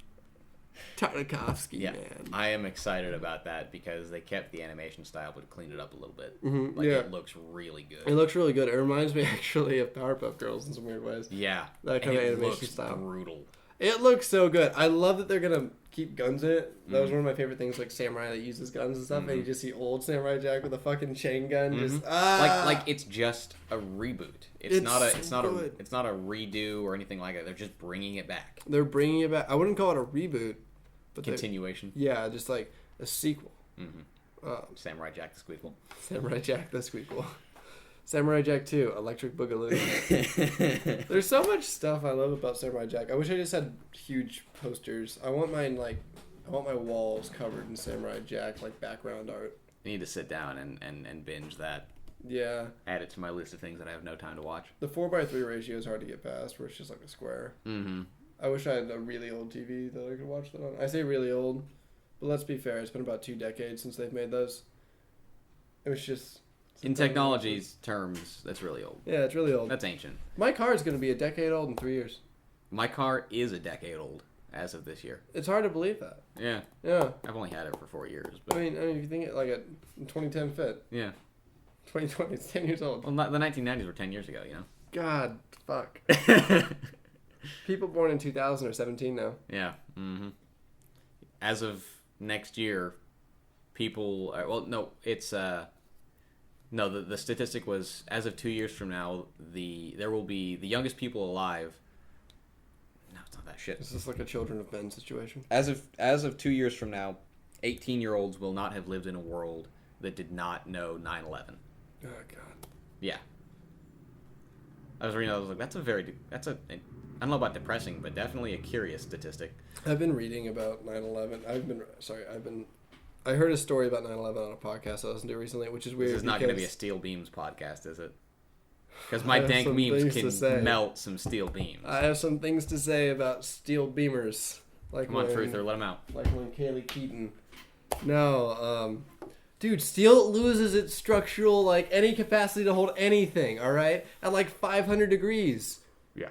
S1: Tartakovsky,
S2: yeah,
S1: man.
S2: I am excited about that because they kept the animation style but cleaned it up a little bit.
S1: Mm-hmm.
S2: It looks really good.
S1: It looks really good. It reminds me actually of Powerpuff Girls in some weird ways.
S2: Yeah.
S1: That kind of animation
S2: looks
S1: style.
S2: Brutal.
S1: It looks so good. I love that they're gonna keep guns in it. That was one of my favorite things, like samurai that uses guns and stuff. And you just see old Samurai Jack with a fucking chain gun, just
S2: like it's just a reboot. It's not a redo or anything like that. They're just bringing it back.
S1: They're bringing it back. I wouldn't call it a reboot, but
S2: continuation.
S1: Yeah, just like a sequel.
S2: Samurai Jack the Squeakle.
S1: Samurai Jack the Squeakle. Samurai Jack 2, Electric Boogaloo. There's so much stuff I love about Samurai Jack. I wish I just had huge posters. I want my walls covered in Samurai Jack, like background art.
S2: I need to sit down and binge that.
S1: Yeah.
S2: Add it to my list of things that I have no time to watch.
S1: The 4:3 ratio is hard to get past, where it's just like a square. Mm-hmm. I wish I had a really old TV that I could watch that on. I say really old, but let's be fair. It's been about 2 decades since they've made those. It was just...
S2: In technology's terms, that's really old.
S1: Yeah, it's really old.
S2: That's ancient.
S1: My car is going to be a decade old in 3 years.
S2: My car is a decade old as of this year.
S1: It's hard to believe that.
S2: Yeah.
S1: Yeah.
S2: I've only had it for 4 years. But...
S1: I mean, if you think it like a 2010 Fit.
S2: Yeah.
S1: 2020, it's 10 years old.
S2: Well, the 1990s were 10 years ago, you know?
S1: God, fuck. People born in 2000 are 17 now.
S2: Yeah. Mm-hmm. As of next year, people... No, the statistic was, as of 2 years from now, there will be the youngest people alive. No, it's not that shit.
S1: This is like a Children of Men situation.
S2: As of 2 years from now, 18-year-olds will not have lived in a world that did not know 9/11.
S1: Oh God.
S2: Yeah. I was reading. I was like, that's a. I don't know about depressing, but definitely a curious statistic.
S1: I've been reading about 9/11. I heard a story about 9/11 on a podcast I listened to recently, which is weird.
S2: This is not going to be a Steel Beams podcast, is it? Because my dank memes can melt some steel beams.
S1: I have some things to say about steel beamers.
S2: Come on, Truther, let them out.
S1: Like when Kaylee Keaton. No, dude, steel loses its structural, any capacity to hold anything, all right? At 500 degrees.
S2: Yeah.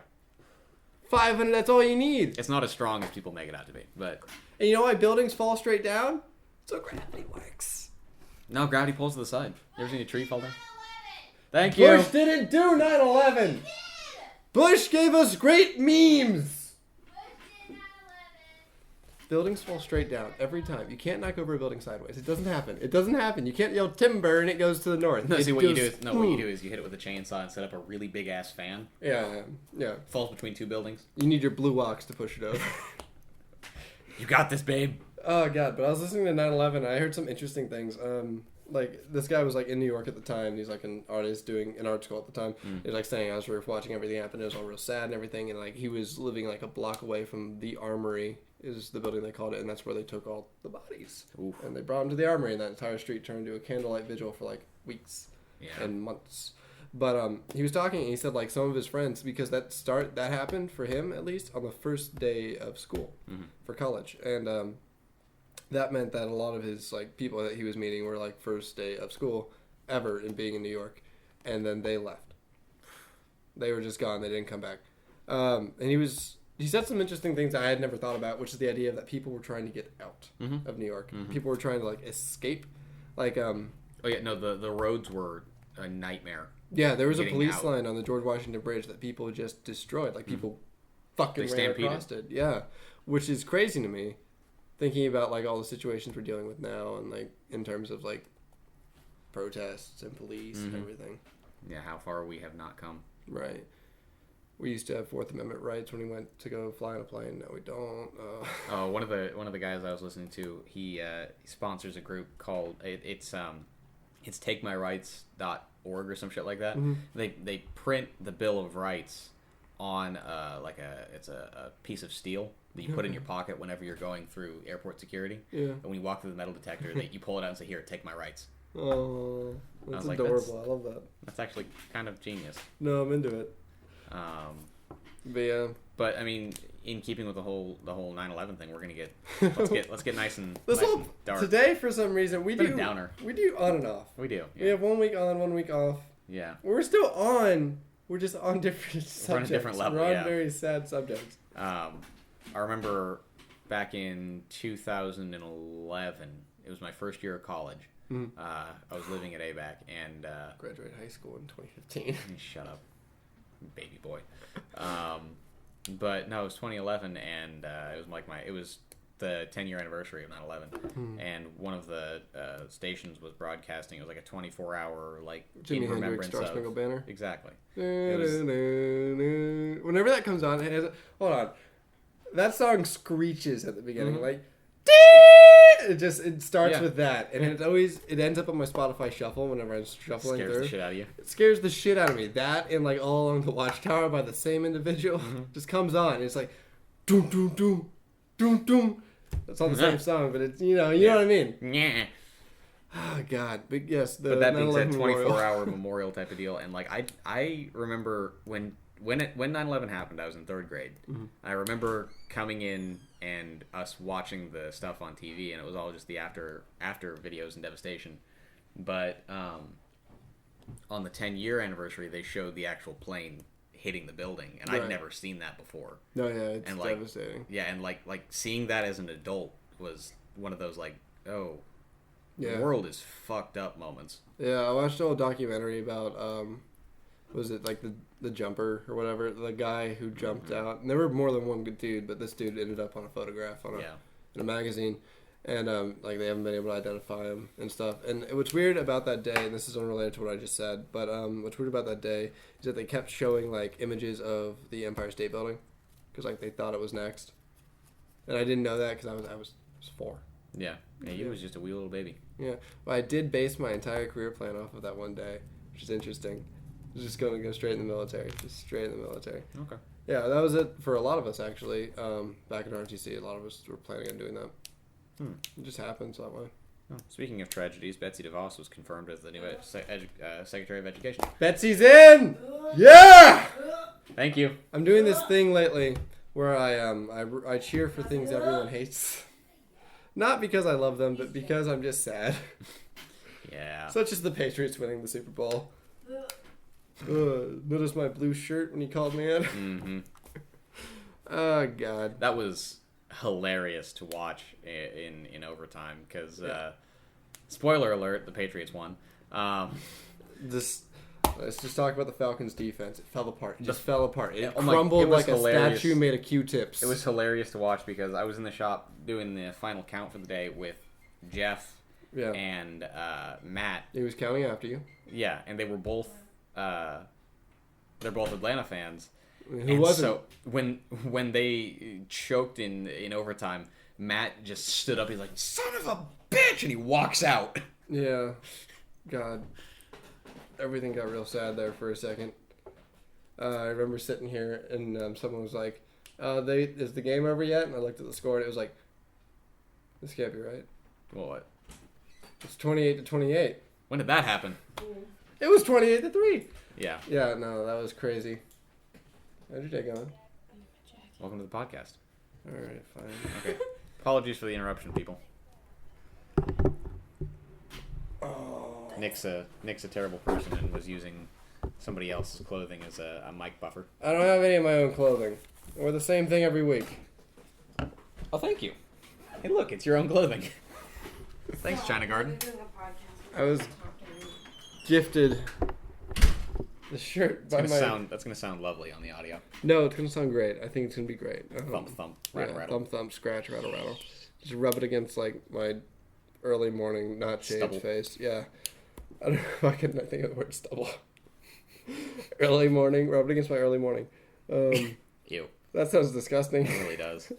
S1: 500, that's all you need.
S2: It's not as strong as people make it out to be, but...
S1: And you know why buildings fall straight down? So gravity works.
S2: No, gravity pulls to the side. You ever seen a tree fall down? Thank you.
S1: Bush didn't do 9/11. Bush gave us great memes. Buildings fall straight down every time. You can't knock over a building sideways. It doesn't happen. You can't yell timber and it goes to the north.
S2: No, see, what you do is you hit it with a chainsaw and set up a really big ass fan.
S1: Yeah.
S2: Falls between 2 buildings.
S1: You need your blue ox to push it over.
S2: You got this, babe.
S1: Oh God! But I was listening to 9/11 and I heard some interesting things. This guy was in New York at the time. He's an artist doing an art school at the time. He's saying as we were watching everything happen, it was all real sad and everything. And he was living a block away from the Armory, is the building they called it, and that's where they took all the bodies. Oof. And they brought them to the Armory, and that entire street turned into a candlelight vigil for weeks and months. But he was talking, and he said some of his friends, because that happened for him at least on the first day of school for college, and that meant that a lot of his people that he was meeting were first day of school ever in being in New York, and then they left. They were just gone. They didn't come back. And he said some interesting things I had never thought about, which is the idea that people were trying to get out of New York. People were trying to escape. Oh
S2: yeah, no, the roads were a nightmare.
S1: Yeah, there was a police line on the George Washington Bridge that people just destroyed. People fucking ran across it. Yeah, which is crazy to me. Thinking about all the situations we're dealing with now, and in terms of protests and police and everything.
S2: Yeah, how far we have not come.
S1: Right. We used to have Fourth Amendment rights when we went to go fly on a plane. Now we don't.
S2: One of the guys I was listening to, he sponsors a group called it's takemyrights.org or some shit like that. They print the Bill of Rights on it's a piece of steel that you put in your pocket whenever you're going through airport security. Yeah. And when you walk through the metal detector, you pull it out and say, "Here, take my rights."
S1: Oh, that's adorable. I love that.
S2: That's actually kind of genius.
S1: No, I'm into it. But yeah.
S2: But I mean, in keeping with the whole 9/11 thing, we're gonna get let's get nice and dark.
S1: Today, for some reason, we do
S2: downer.
S1: We do on and off.
S2: We do. Yeah.
S1: We have 1 week on, 1 week off.
S2: Yeah.
S1: We're still on. We're just on different subjects.
S2: We're on a different level.
S1: We're on very sad subjects.
S2: I remember back in 2011. It was my first year of college.
S1: Mm-hmm.
S2: I was living at ABAC and
S1: graduated high school in 2015.
S2: Shut up, baby boy. But no, it was 2011, and it was the 10-year anniversary of 9/11, and one of the stations was broadcasting. It was like a 24-hour
S1: Jimi
S2: in remembrance
S1: Hendrix, Star Spangled Banner.
S2: Exactly.
S1: Whenever that comes on, hold on, that song screeches at the beginning,
S2: mm-hmm.
S1: It starts with that, and it ends up on my Spotify shuffle whenever I'm shuffling through.
S2: Scares the shit out of you.
S1: It scares the shit out of me. That and All Along the Watchtower by the same individual just comes on. And it's like, doom doom doom, doom doom. It's all the same song, but it's you know what I mean.
S2: Yeah.
S1: Oh God, but yes,
S2: but that being said, 24-hour memorial type of deal, and I remember when 9/11 happened, I was in 3rd grade. Mm-hmm. I remember coming in and us watching the stuff on TV, and it was all just the after videos and devastation. But on the 10-year anniversary, they showed the actual plane hitting the building, and I'd never seen that before.
S1: No, yeah, it's devastating.
S2: Yeah, and seeing that as an adult was one of those the world is fucked up moments.
S1: Yeah, I watched a whole documentary about was it the jumper or whatever, the guy who jumped out, and there were more than one good dude, but this dude ended up on a photograph in a magazine, and they haven't been able to identify him and stuff. And what's weird about that day, and this is unrelated to what I just said, but what's weird about that day is that they kept showing images of the Empire State Building because they thought it was next, and I didn't know that because I was 4.
S2: Yeah, he was just a wee little baby.
S1: Yeah, but I did base my entire career plan off of that one day, which is interesting. I was just going to go straight in the military. Just straight in the military.
S2: Okay.
S1: Yeah, that was it for a lot of us, actually. Back in ROTC, a lot of us were planning on doing that. It just happens that way.
S2: Oh, speaking of tragedies, Betsy DeVos was confirmed as the new Secretary of Education.
S1: Betsy's in! Yeah!
S2: Thank you.
S1: I'm doing this thing lately where I cheer for things everyone hates. Not because I love them, but because I'm just sad.
S2: Yeah.
S1: Such as the Patriots winning the Super Bowl. Notice my blue shirt when he called me in?
S2: Mm-hmm.
S1: Oh, God.
S2: That was hilarious to watch in overtime because, spoiler alert, the Patriots won.
S1: Let's just talk about the Falcons' defense. It fell apart. It just fell apart. It
S2: it
S1: crumbled
S2: was
S1: like
S2: hilarious.
S1: A statue made of Q-tips.
S2: It was hilarious to watch because I was in the shop doing the final count for the day with Jeff and Matt.
S1: He was counting after you.
S2: Yeah, and they were both they're both Atlanta fans.
S1: Who wasn't?
S2: So when they choked in overtime, Matt just stood up. He's like, "Son of a bitch!" and he walks out.
S1: Yeah, God, everything got real sad there for a second. I remember sitting here and someone was like, "Is the game over yet?" And I looked at the score and it was like, "This can't be right."
S2: Well, what?
S1: It's 28-28.
S2: When did that happen?
S1: It was 28-3.
S2: Yeah.
S1: Yeah, no, that was crazy. How's your day going?
S2: Welcome to the podcast.
S1: All right, fine.
S2: Okay. Apologies for the interruption, people.
S1: Oh.
S2: Nick's a terrible person and was using somebody else's clothing as a mic buffer.
S1: I don't have any of my own clothing. I wear the same thing every week.
S2: Oh, thank you. Hey, look, it's your own clothing. Thanks, China Garden.
S1: I was gifted the shirt by
S2: That's gonna sound lovely on the audio.
S1: No, it's gonna sound great. I think it's gonna be great.
S2: Thump, rattle, rattle.
S1: Thump, scratch, rattle, rattle. Just rub it against my early morning, not shaved
S2: stubble.
S1: face. Yeah, I don't know if I can think of the word stubble. Early morning, rub it against my early morning.
S2: Ew.
S1: That sounds disgusting.
S2: It really does.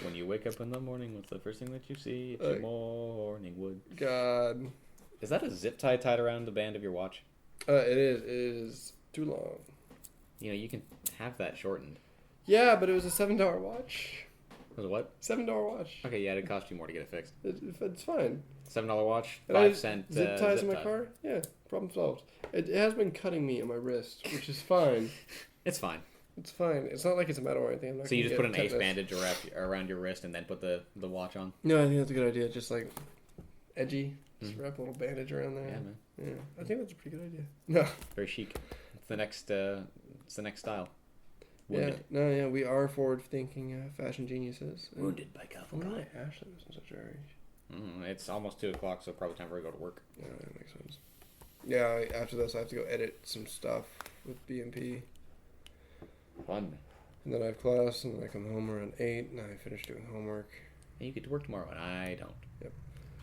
S2: When you wake up in the morning, what's the first thing that you see? It's your morning wood.
S1: God.
S2: Is that a zip tie tied around the band of your watch?
S1: It is. It is too long.
S2: You can have that shortened.
S1: Yeah, but it was a $7 watch.
S2: Was it what?
S1: $7 watch.
S2: Okay, yeah, it'd cost you more to get it fixed.
S1: It's fine.
S2: $7 watch,
S1: And
S2: 5 cent
S1: zip ties in my car? Yeah, problem solved. It has been cutting me on my wrist, which is fine.
S2: It's fine.
S1: It's fine. It's not like it's metal or anything. I'm not
S2: So you
S1: gonna
S2: just put
S1: get
S2: an ace
S1: tetanus.
S2: bandage around your wrist and then put the watch on?
S1: No, I think that's a good idea. Just like edgy. Just
S2: Mm-hmm.
S1: wrap a little bandage around there.
S2: Yeah, man.
S1: Yeah, I think that's a pretty good idea. No.
S2: Very chic. It's the next style.
S1: Yeah,
S2: Wounded.
S1: no, yeah, we are forward-thinking fashion geniuses.
S2: Wounded by Calvin
S1: Why
S2: Klein.
S1: Ashley was in such a hurry?
S2: It's almost 2 o'clock, so probably time for her to go to work.
S1: Yeah, that makes sense. Yeah, after this I have to go edit some stuff with BMP.
S2: Fun.
S1: And then I have class, and then I come home around 8, and I finish doing homework.
S2: And you get to work tomorrow, and I don't.
S1: Yep.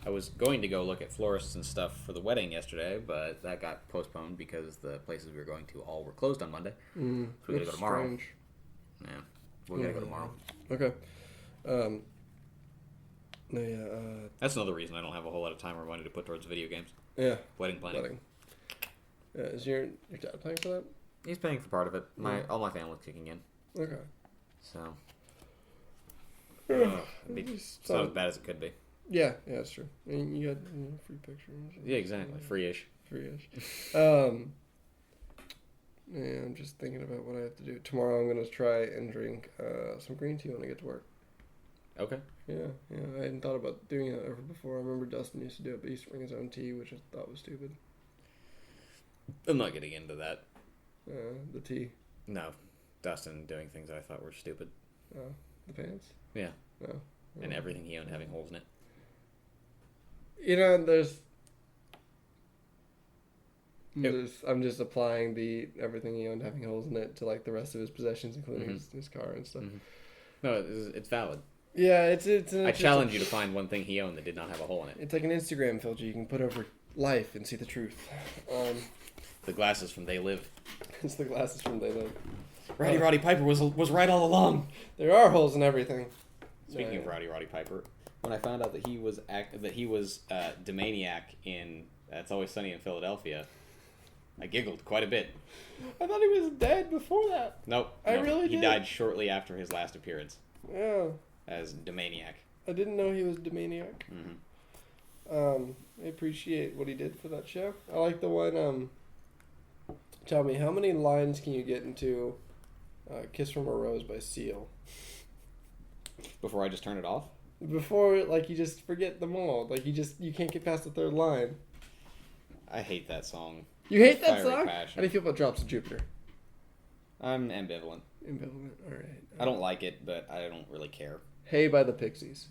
S2: I was going to go look at florists and stuff for the wedding yesterday, but that got postponed because the places we were going to all were closed on Monday. So we gotta go tomorrow.
S1: Strange.
S2: Yeah, we gotta go tomorrow.
S1: Okay. No, yeah,
S2: That's another reason I don't have a whole lot of time or money to put towards video games.
S1: yeah.
S2: Wedding planning.
S1: Wedding. Yeah, is your dad paying for that?
S2: He's paying for part of it. All my family's kicking in,
S1: Okay.
S2: so
S1: Yeah.
S2: it's not as bad as it could be.
S1: Yeah, that's true. I mean, you got free pictures.
S2: Yeah, exactly. Free-ish.
S1: Free-ish. Yeah, I'm just thinking about what I have to do. Tomorrow I'm going to try and drink some green tea when I get to work.
S2: Okay.
S1: Yeah. I hadn't thought about doing it ever before. I remember Dustin used to do it, but he used to bring his own tea, which I thought was stupid.
S2: I'm not getting into that.
S1: The tea.
S2: No. Dustin doing things I thought were stupid.
S1: The pants?
S2: Yeah.
S1: No.
S2: And everything he owned having holes in it.
S1: You know, I'm just applying the everything he owned having holes in it to like the rest of his possessions, including his car and stuff.
S2: No, it's valid.
S1: Yeah, it's
S2: I challenge you to find one thing he owned that did not have a hole in it.
S1: It's like an Instagram filter you can put over life and see the truth.
S2: The glasses from They Live.
S1: It's the glasses from They Live.
S2: Roddy Piper was right all along.
S1: There are holes in everything.
S2: Speaking of Roddy Piper, when I found out that he was Demaniac in It's Always Sunny in Philadelphia, I giggled quite a bit.
S1: I thought he was dead before that.
S2: Nope.
S1: He
S2: He died shortly after his last appearance
S1: Yeah.
S2: as Demaniac.
S1: I didn't know he was Demaniac.
S2: Mm-hmm.
S1: I appreciate what he did for that show. I like the one, tell me, how many lines can you get into Kiss from a Rose by Seal?
S2: Before I just turn it off?
S1: Before, like, you just forget them all. Like, you can't get past the third line.
S2: I hate that song.
S1: You hate that
S2: Fiery
S1: song?
S2: passion.
S1: How do you feel about Drops of Jupiter?
S2: I'm ambivalent.
S1: Ambivalent, alright.
S2: I don't like it, but I don't really care.
S1: Hey by the Pixies.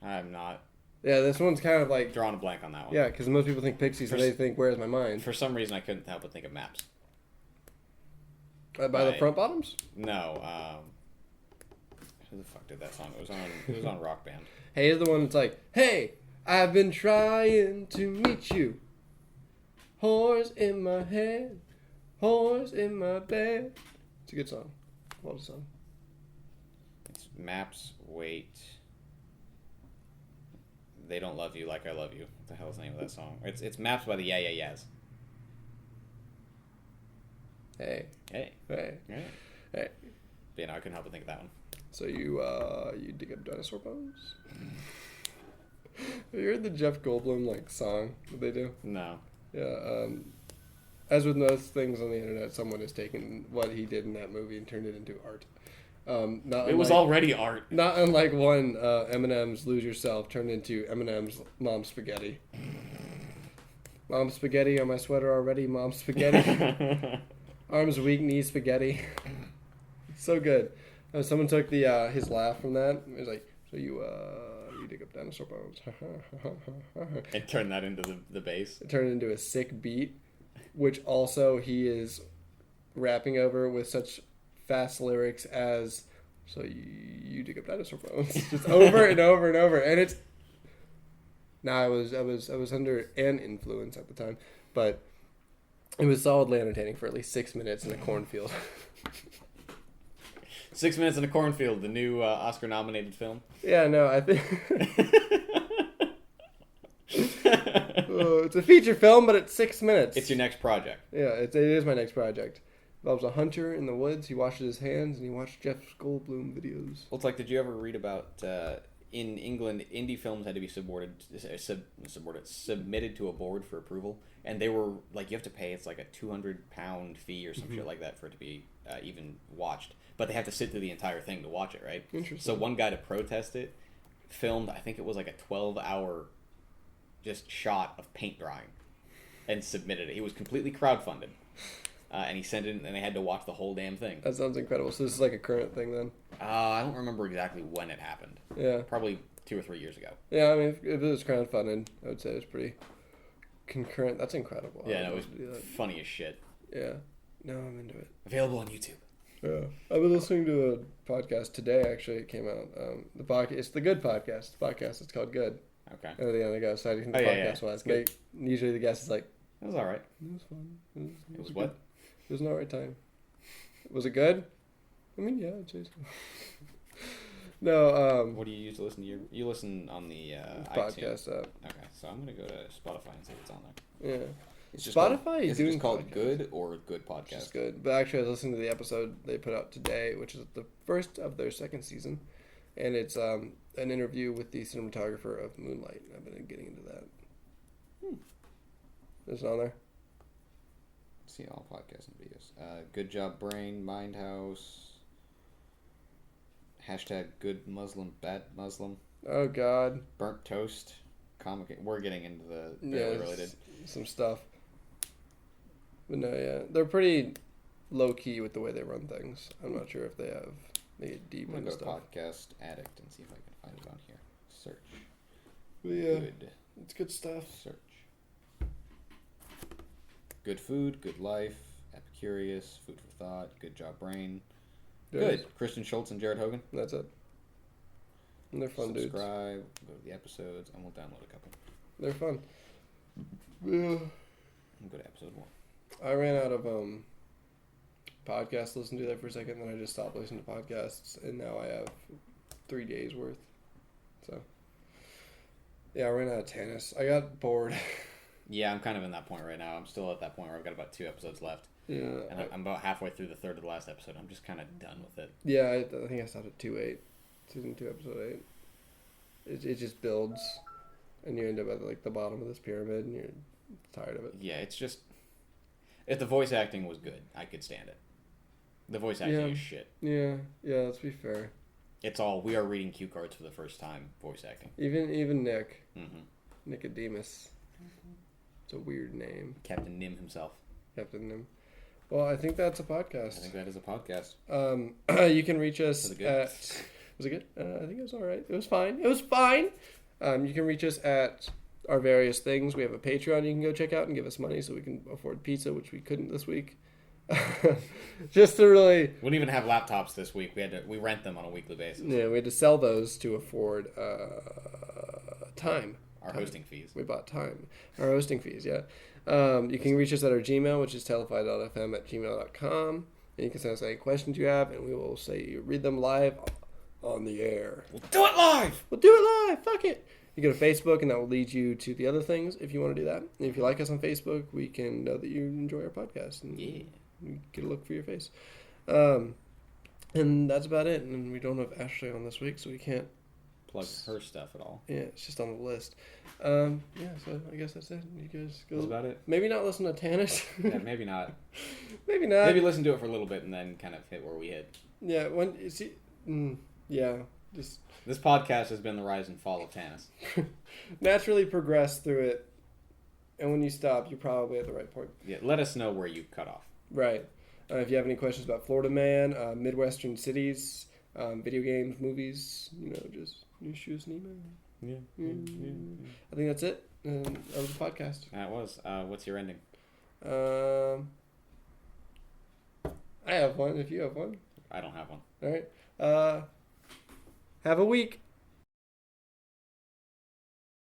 S2: I'm not
S1: Yeah, this one's kind of like...
S2: drawing a blank on that one.
S1: Yeah, because most people think Pixies and they think Where's My Mind?
S2: For some reason, I couldn't help but think of Maps.
S1: By the Front Bottoms?
S2: No. Who the fuck did that song? It was on Rock Band.
S1: Hey is the one that's like, hey, I've been trying to meet you. Whores in my head, whores in my bed. It's a good song. Love the song.
S2: It's Maps, Wait. They Don't Love You Like I Love You. What the hell is the name of that song? It's Maps by the Yeah Yeah Yeahs.
S1: Hey.
S2: Hey.
S1: Hey.
S2: Yeah.
S1: Hey.
S2: But, I couldn't help but think of that one.
S1: So you dig up dinosaur bones? Have you heard the Jeff Goldblum song that they do?
S2: No.
S1: Yeah. As with most things on the internet, someone has taken what he did in that movie and turned it into art.
S2: It was already art.
S1: Not unlike one Eminem's "Lose Yourself" turned into Eminem's "Mom Spaghetti." Mom spaghetti on my sweater already. Mom spaghetti. Arms weak, knees spaghetti. So good. Someone took the his laugh from that. It was like, so you dig up dinosaur bones.
S2: And turn that into the bass.
S1: It turned into a sick beat, which also he is rapping over with such fast lyrics as, so you dig up dinosaur bones. Just over and over and over. And it's... Now, I was under an influence at the time, but it was solidly entertaining for at least 6 minutes in a cornfield.
S2: 6 Minutes in a Cornfield, the new Oscar-nominated film.
S1: Yeah, no, I think... it's a feature film, but it's 6 minutes.
S2: It's your next project.
S1: Yeah, it is my next project. Involves a hunter in the woods. He washes his hands and he watched Jeff Goldblum videos.
S2: Well, it's like, did you ever read about in England, indie films had to be submitted to a board for approval, and they were like, you have to pay, it's like a £200 fee or some shit like that for it to be even watched. But they have to sit through the entire thing to watch it, right?
S1: Interesting.
S2: So one guy, to protest it, filmed, I think it was like a 12-hour just shot of paint drying and submitted it. He was completely crowdfunded. And he sent it, and they had to watch the whole damn thing.
S1: That sounds incredible. So this is like a current thing then?
S2: I don't remember exactly when it happened.
S1: Yeah.
S2: Probably 2 or 3 years ago.
S1: Yeah, I mean, if it was crowdfunded, I would say it was pretty concurrent. That's incredible.
S2: Yeah, no, it was funny as shit.
S1: Yeah. No, I'm into it.
S2: Available on YouTube.
S1: Yeah. I've been listening to a podcast today, actually. It came out. The podcast, it's the Good Podcast. The podcast, it's called Good.
S2: Okay.
S1: And at the end, they go, so how do you think the podcast was? Usually the guest is like,
S2: it was alright.
S1: It was fun.
S2: It was what?
S1: It was an alright time. Was it good? I mean, yeah, I'd say so. No,
S2: what do you use to listen to you listen on the
S1: podcast
S2: iTunes?
S1: app.
S2: Okay, so I'm going to go to Spotify and see what's on there.
S1: Yeah.
S2: It's just
S1: Spotify
S2: is
S1: doing
S2: it just called
S1: podcasts.
S2: Good or Good Podcast?
S1: It's just Good. But actually, I was listening to the episode they put out today, which is the first of their second season. And it's an interview with the cinematographer of Moonlight. I've been getting into that. Is it on there?
S2: See all podcasts and videos. Good Job Brain, Mindhouse. Hashtag Good Muslim, Bad Muslim.
S1: Oh, God.
S2: Burnt Toast. Comic. We're getting into the barely related.
S1: Some stuff. But no, yeah. They're pretty low-key with the way they run things. I'm not sure if they get deep into stuff.
S2: I'm going to go Podcast Addict and see if I can find it on here. Search.
S1: But yeah,
S2: Good.
S1: It's good stuff.
S2: Search. Good Food, Good Life, Epicurious, Food for Thought, Good Job Brain. Good. Christian Schultz and Jared Hogan.
S1: That's it. And they're fun dudes.
S2: Subscribe, go to the episodes, and we'll download a couple.
S1: They're fun. Yeah.
S2: We'll go to episode 1.
S1: I ran out of podcasts to listen to there for a second, then I just stopped listening to podcasts, and now I have 3 days worth. So, yeah, I ran out of tennis. I got bored.
S2: Yeah, I'm kind of in that point right now. I'm still at that point where I've got about 2 episodes left.
S1: Yeah.
S2: And I'm about halfway through the third of the last episode. I'm just kind of done with it.
S1: Yeah, I think I stopped at 2-8. Season 2, episode 8. It just builds, and you end up at like the bottom of this pyramid, and you're tired of it.
S2: Yeah, it's just... If the voice acting was good, I could stand it. The voice acting is shit.
S1: Yeah, let's be fair.
S2: It's all, we are reading cue cards for the first time, voice acting.
S1: Even Nick.
S2: Mm-hmm.
S1: Nicodemus. It's a weird name.
S2: Captain Nim himself.
S1: Captain Nim. Well, I think that's a podcast.
S2: I think that is a podcast.
S1: You can reach us at... Was it good? I think it was all right. It was fine. You can reach us at our various things. We have a Patreon you can go check out and give us money so we can afford pizza, which we couldn't this week. Just to really...
S2: We didn't even have laptops this week. We rent them on a weekly basis.
S1: Yeah, we had to sell those to afford time.
S2: Our hosting fees.
S1: We bought time. Our hosting fees, yeah. You can reach us at our Gmail, which is telefy.fm@gmail.com. And you can send us any questions you have, and we will read them live on the air.
S2: We'll do it live!
S1: Fuck it! You go to Facebook, and that will lead you to the other things if you want to do that. And if you like us on Facebook, we can know that you enjoy our podcast. And you get a look for your face. And that's about it. And we don't have Ashley on this week, so we can't
S2: plug her stuff at all.
S1: Yeah, it's just on the list. So I guess that's it. You guys go.
S2: That's about it.
S1: Maybe not listen to Tannis.
S2: Yeah, maybe not.
S1: Maybe not.
S2: Maybe listen to it for a little bit and then kind of hit where we hit.
S1: Yeah, just...
S2: This podcast has been the rise and fall of Tannis.
S1: Naturally progress through it, and when you stop, you're probably at the right point.
S2: Yeah, let us know where you cut off.
S1: Right. If you have any questions about Florida Man, Midwestern cities, video games, movies, just shoot us an email.
S2: Yeah.
S1: I think that's it. That was the podcast.
S2: That was. What's your ending?
S1: I have one, if you have one.
S2: I don't have one.
S1: All right. Have a week.